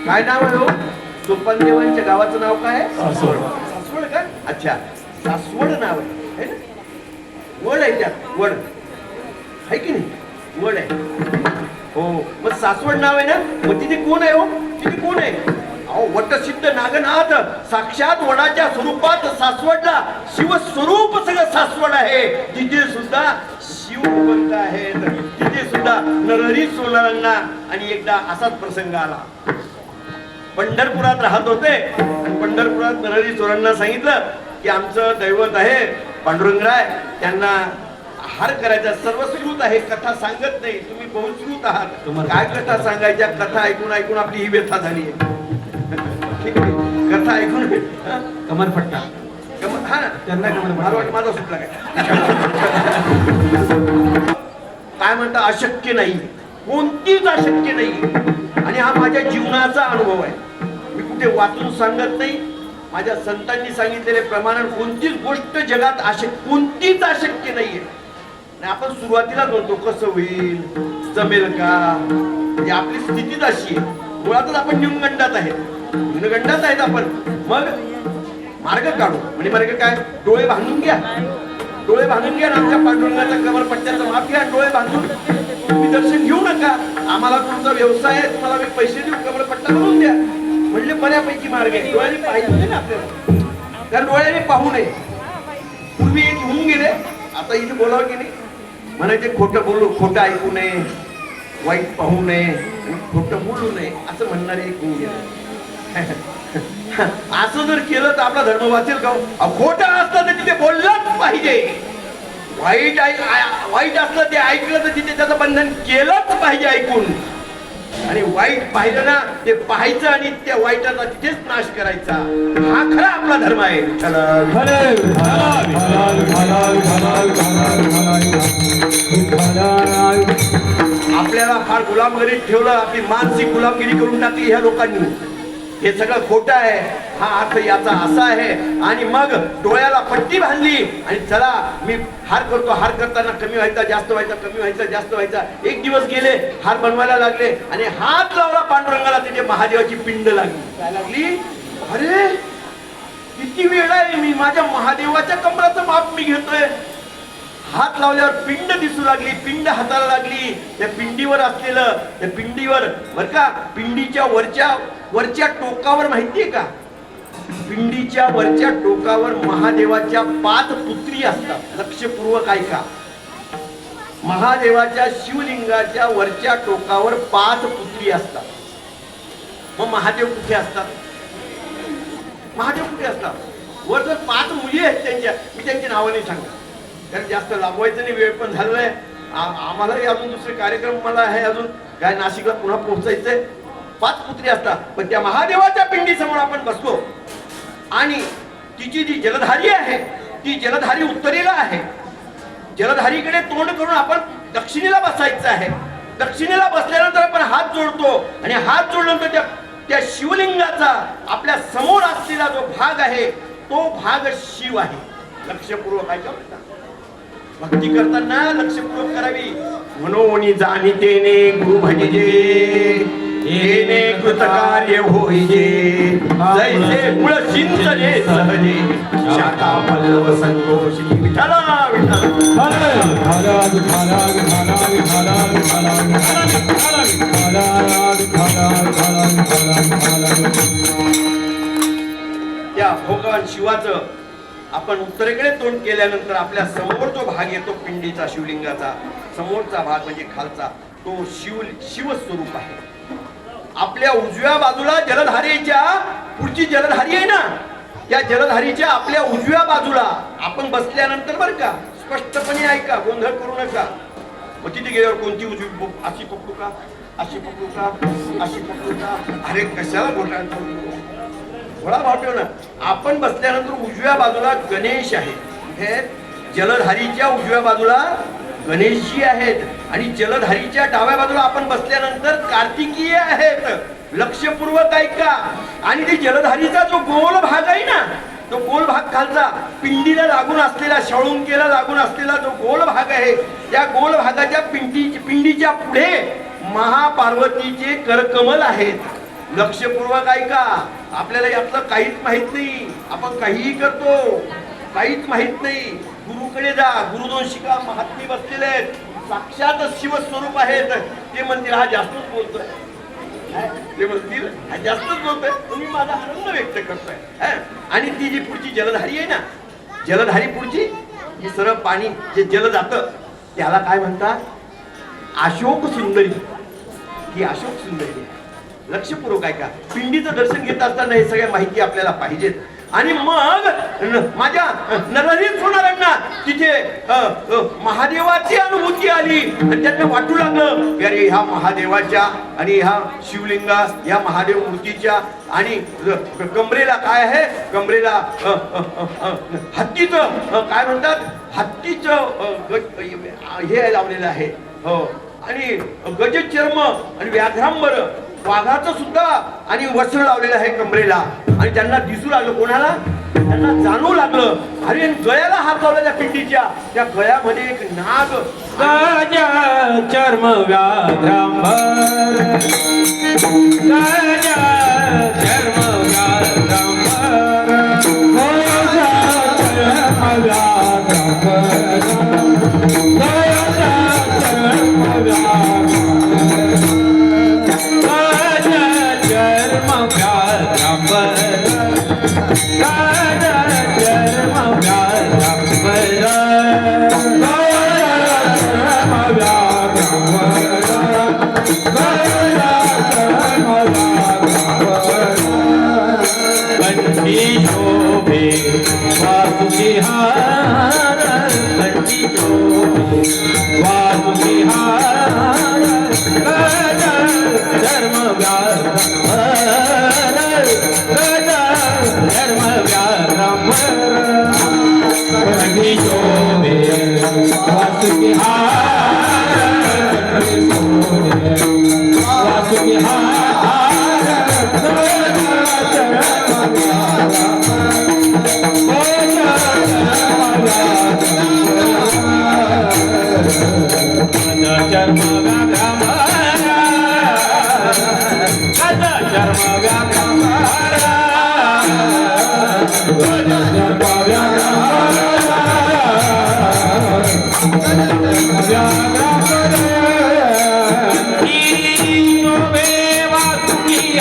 काय नाव आहे हो? सोपानदेवांच्या गावाचं नाव काय आहे? सासवड. सासवड का? अच्छा सासवड नाव आहे ना. वड आहे त्यात. वड आहे की नाही? वड आहे हो. मग सासवड नाव आहे ना. मग तिथे कोण आहे हो? तिथे कोण आहे? अहो वटसिद्ध नागनाथ साक्षात वडाच्या स्वरूपात सासवडला शिवस्वरूप सगळं सासवड आहे. तिथे सुद्धा शिव भगवंत आहेत. तिथे सुद्धा नरहरी सोनारांना आणि एकदा असाच प्रसंग आला. पंढरपुरात राहत होते आणि पंढरपुरात नरहरी सोनारांना सांगितलं की आमचं दैवत आहे पांडुरंगराय, त्यांना हार करायचा. सर्वश्रुत आहे, कथा सांगत नाही. तुम्ही बहुश्रुत आहात. काय कथा सांगायच्या? कथा ऐकून ऐकून आपली ही व्यथा झाली आहे. कथा ऐकून कमरपट्टा हा ना. त्यांना मला वाटतं माझा सुटला काय. काय म्हणता? अशक्य नाही. कोणतीच अशक्य नाही. आणि हा माझ्या जीवनाचा अनुभव आहे. मी कुठे वाचून सांगत नाही. माझ्या संतांनी सांगितलेले प्रमाण कोणतीच गोष्ट जगात कोणतीच अशक्य नाहीये. आणि आपण सुरुवातीला म्हणतो कसं होईल, जमेल का, म्हणजे आपली स्थितीच अशी आहे. मुळातच आपण न्यूनगंडात आहेत आपण. मग मार्ग काढू. म्हणजे मार्ग काय? डोळे बांधून घ्या आणि आमच्या पांडुरंगाच्या कमरपट्ट्याचं माप घ्या. डोळे बांधून तुम्ही दर्शन घेऊ नका. आम्हाला तुमचा व्यवसाय आहे, तुम्हाला मी पैसे देऊ, कमरपट्टा बनवून द्या. म्हणजे बऱ्यापैकी मार्ग आहे. डोळ्याने पाहिजे ना आपल्याला, कारण डोळ्याने पाहू नये. पूर्वी एक होऊन गेले, आता इथे बोलावं की नाही, म्हणायचे खोटं ऐकू नये, वाईट पाहू नये, खोटं बोलू नये, असं म्हणणारे एक होऊन गेले. असं जर केलं तर आपला धर्म वाचेल का? खोटं असलं तर तिथे बोललंच पाहिजे. वाईट असलं ते ऐकलं तर तिथे त्याचं बंधन केलंच पाहिजे ऐकून. आणि वाईट पाहिलं ना ते पाहायचं आणि त्या वाईटाचा तिथेच नाश करायचा. हा खरा आपला धर्म आहे. आपल्याला फार गुलामगिरीत ठेवलं, आपली मानसिक गुलामगिरी करून टाकली ह्या लोकांनी. हे सगळं खोटं आहे, हा अर्थ याचा असा आहे. आणि मग डोळ्याला पट्टी बांधली आणि चला मी हार करतो. हार करताना कमी व्हायचा, जास्त व्हायचा, कमी व्हायचा, जास्त व्हायचा. एक दिवस गेले, हार बनवायला लागले आणि हात लावला पांडुरंगाला, तिथे महादेवाची पिंड लागली. काय लागली? अरे किती वेळ आहे, मी माझ्या महादेवाच्या कमराचं माप मी घेतोय. हात लावल्यावर पिंड दिसू लागली, पिंड हाताला लागली. त्या पिंडीवर असलेलं, त्या पिंडीवर बर का, पिंडीच्या वरच्या टोकावर माहितीये का, पिंडीच्या वरच्या टोकावर महादेवाच्या 5 पुत्री असतात. लक्षपूर्वक ऐका. महादेवाच्या शिवलिंगाच्या वरच्या टोकावर 5 पुत्री असतात. मग महादेव कुठे असतात? वर जर 5 मुली आहेत त्यांच्या, मी त्यांची नावं नाही सांगणार कारण जास्त लाभवायचं नाही, वेळ पण झालेला आहे. आम्हालाही अजून दुसरे कार्यक्रम मला आहे, अजून काय नाशिकला पुन्हा पोहोचायचंय. 5 पुत्री असतात. पण त्या महादेवाच्या पिंडी समोर आपण बसलो आणि तिची जी जलधारी आहे ती जलधारी उत्तरेला आहे. जलधारीकडे तोंड करून आपण दक्षिणेला बसायचं आहे. दक्षिणेला बसल्यानंतर आपण हात जोडतो आणि हात जोडल्यानंतर त्या शिवलिंगाचा आपल्या समोर असलेला जो भाग आहे तो भाग शिव आहे. लक्षपूर्वक ऐका. भक्ती करताना लक्षपूर्वक करावी. मनोनी जाणीतेने गुरु भजिजे, येणे कृतकार्य होईजे. जैसे मूळ सिंचने सहजे, शाखा पल्लव संतोषी. विठ्ठला त्या भगवान शिवाचं आपण उत्तरेकडे तोंड केल्यानंतर आपल्या समोर जो भाग येतो पिंडीचा, शिवलिंगाचा समोरचा भाग म्हणजे खालचा, तो शिवस्वरूप आहे. आपल्या उजव्या बाजूला जलधारीच्या पुढची जलधारी आहे ना, त्या जलधारीच्या आपल्या उजव्या बाजूला आपण बसल्यानंतर बरं का, स्पष्टपणे ऐका, गोंधळ करू नका. मग तिथे गेल्यावर कोणती उजवी अशी पकडू का, अशी पकडू का, अशी पकडू का? अरे कशाला घोटाळा थोडा भाव ठेव ना. आपण बसल्यानंतर उजव्या बाजूला गणेश आहे. हे जलधारीच्या उजव्या बाजूला गणेशजी आहेत आणि जलधारीच्या डाव्या बाजूला आपण बसल्यानंतर कार्तिकीय आहेत. लक्षपूर्वक ऐका. आणि ती जलधारीचा जो गोल भाग आहे ना, तो गोल भाग खालचा पिंडीला लागून असलेला, शळुंकेला लागून असलेला जो गोल भाग आहे, त्या गोल भागाच्या पिंडीच्या पुढे महापार्वतीचे करकमल आहेत. लक्षपूर्वक ऐका. आपल्याला यातलं काहीच माहित नाही, आपण काहीही करतो, काहीच माहित नाही. गुरुकडे जा, गुरु 2 शिका महात्मे बसलेले आहेत, साक्षात शिवस्वरूप आहेत. ते म्हणतील हा जास्तच बोलतोय, ते म्हणतील हा जास्तच बोलतोय, तुम्ही माझा आनंद व्यक्त करतोय. आणि ती जी पुढची जलधारी आहे ना, जलधारी पुढची ही सरळ पाणी जे जल जातं त्याला काय म्हणतात? अशोक सुंदरी. ही अशोक सुंदरी आहे. लक्षपूर्वक ऐका. पिंडीचं दर्शन घेत असताना हे सगळ्या माहिती आपल्याला पाहिजेत. आणि मग माझ्या नरहरीत होणाऱ्यांना तिथे महादेवाची अनुभूती आली आणि त्यांना वाटू लागलं की अरे ह्या महादेवाच्या आणि ह्या शिवलिंगा, ह्या महादेव मूर्तीच्या आणि कमरेला काय आहे, कमरेला हत्तीचं काय म्हणतात, हत्तीचं हे लावलेलं आहे. हो, आणि गजचर्म आणि व्याघ्रांबर वाघाचं सुद्धा आणि वस्त्र लावलेलं आहे कमरेला. आणि त्यांना दिसू लागलं, कोणाला? त्यांना जाणवू लागलं, अरे गळ्याला हात लावला त्या पिंडीच्या, त्या गळ्यामध्ये एक नाग गज चर्म व्याघ्रांबर गज चर्म व्याघ्रांबर गज चर्म व्याघ्रांबर गज चर्म व्याघ्रांबर गज चर्म व्याघ्रांबर गज चर्म कंठी शोभे वासुकिहार कंठी शोभे वासुकिहार गज धर्म व्याघ्रांबर गज धर्म व्याघ्रांबर कंठी शोभे वासुकिहार वासुकिहार चर्म व्याघ्रांबर गज चर्म व्याघ्रांबर गज चर्म व्याघ्रांबर वे वासुकिहार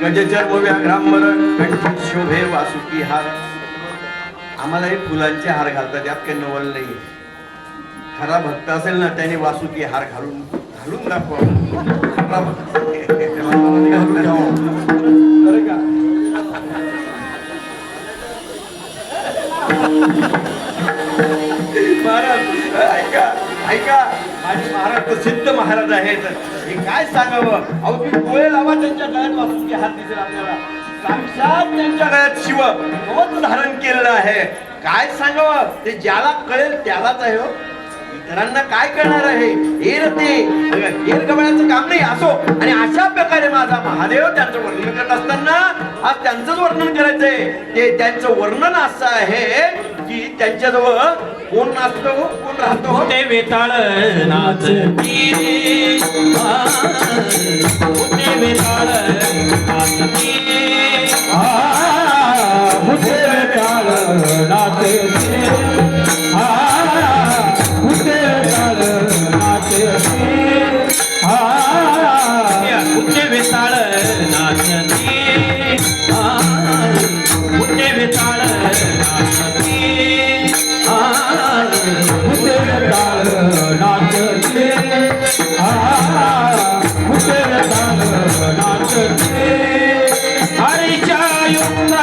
गजचर्म व्याघ्रांबर कंठी शोभे वासुकी हार. आम्हाला हे फुलांचे हार घालतात, यात काही नवल नाही. खरा भक्त असेल ना त्याने वासुकी हार घालून दाखवा. खरा भक्त का महाराज ऐका ऐका, माझे महाराज प्रसिद्ध महाराज आहेत. हे काय सांगावं, अहो तुम्ही डोळे लावा, त्यांच्या गळ्यात वासुकी हात दिसेल आपल्याला. साक्षात त्यांच्या गळ्यात शिव कवच धारण केलेलं आहे. काय सांगावं, ते ज्याला कळेल त्यालाच आहे. हो घरांना काय करणार आहे हेर ते हेर गवळ्याचं काम नाही असो. आणि अशा प्रकारे माझा महादेव त्यांचं वर्णन करत असताना आज त्यांचंच वर्णन करायचंय. ते त्यांचं वर्णन असं आहे की त्यांच्याजवळ कोण नाचतो कोण राहतो ते वेताळ नाचती रे ते वेताळ नाचती मुझे टाळ नाचते मुझे टाळ नाचते उठे वेताळ नाचती उठे वेताळ नाचती मुझे टाळ नाचते मुझे टाळ नाचते हरीच्या युक्त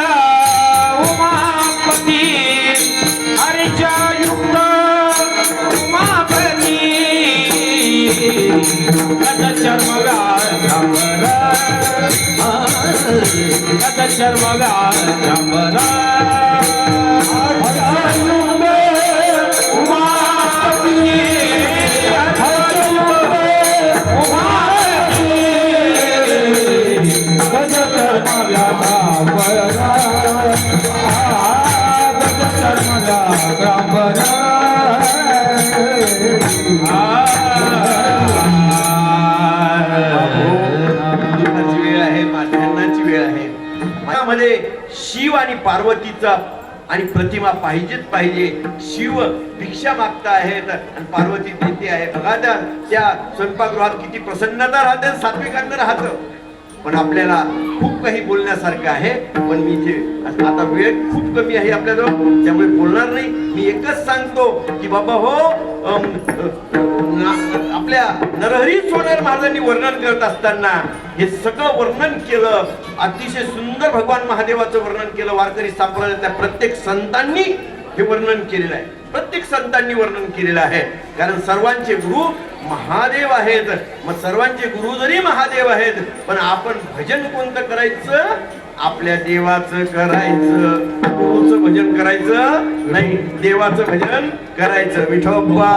उमापती हरीच्या युक्त उमापती कद चर्मगार भ्रमरा कद चर्मगार भ्रमरा दुःखाची वेळ आहे माध्यान्नाची वेळ आहे. मनामध्ये शिव आणि पार्वतीचा आणि प्रतिमा पाहिजेच पाहिजे. शिव भिक्षा मागता आहेत आणि पार्वती देते आहे. बघा त्या स्वयंपाकगृहात किती प्रसन्नता राहते, सात्विकांत राहतं. पण आपल्याला खूप काही बोलण्यासारखं आहे. पण मी इथे आता वेळ खूप कमी आहे आपल्याजवळ, त्यामुळे बोलणार नाही. मी एकच सांगतो की बाबा हो आपल्या नरहरी सोनार महाराजांनी वर्णन करत असताना हे सगळं वर्णन केलं. अतिशय सुंदर भगवान महादेवाचं वर्णन केलं. वारकरी संप्रदायातल्या प्रत्येक संतांनी हे वर्णन केलेलं आहे. प्रत्येक संतांनी वर्णन केलेलं आहे. कारण सर्वांचे गुरु महादेव आहेत. मग सर्वांचे गुरु जरी महादेव आहेत, पण आपण भजन कोणतं करायचं? आपल्या देवाचं करायचं. गुरुचं भजन करायचं नाही, देवाचं भजन करायचं. विठोबा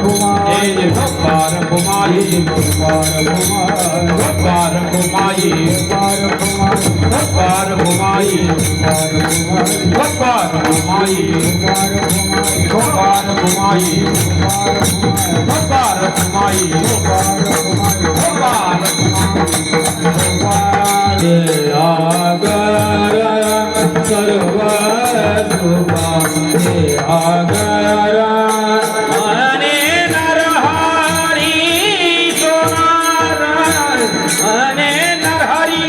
Kumar कुमाई गोपाल कुमाई गोपाल कुमाई गोपाल कुमाई गोपाल कुमाई गोपाल कुमाई गोपाल कुमाई गोपाल आगर सर्व सुभाने आगर अने नरहरी सोनार अने नरहरी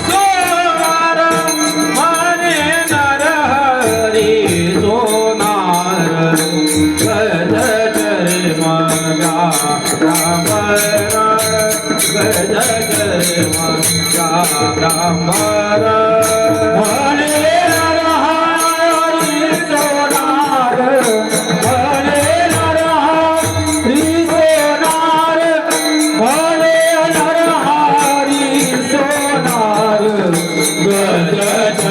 सोनार अने नरहरी सोनार गज मगा रामर गज मगा रामर भले नरहरी सोनार भले नरहरी सोनार भले नरहरी सोनार गज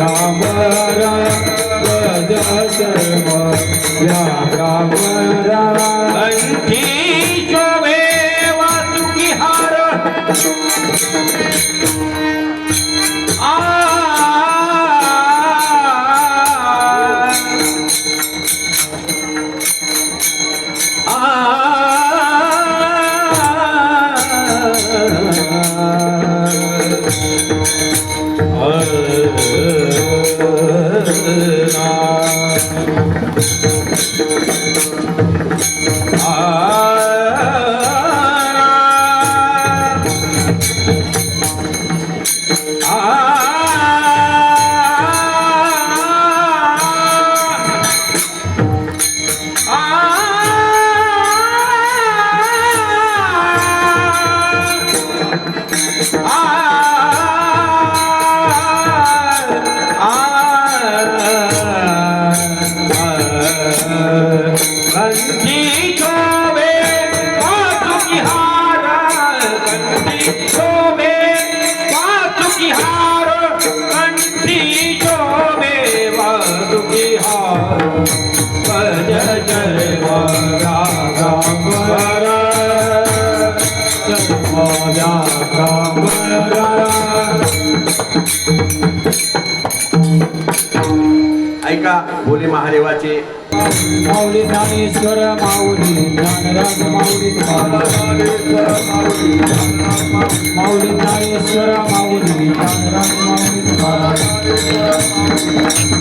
रामर गज रामर कंठी शोभे वासुकी हार कंठी शोभे वासुकी हार कंठी शोभे वासुकी हार कंठी शोभे वासुकी हार गज जय रामर ऐका बोले महादेवाचे माऊली ज्ञानेश्वर माऊली ज्ञानराज माऊली माऊली ज्ञानेश्वर माऊली ज्ञानराज माऊली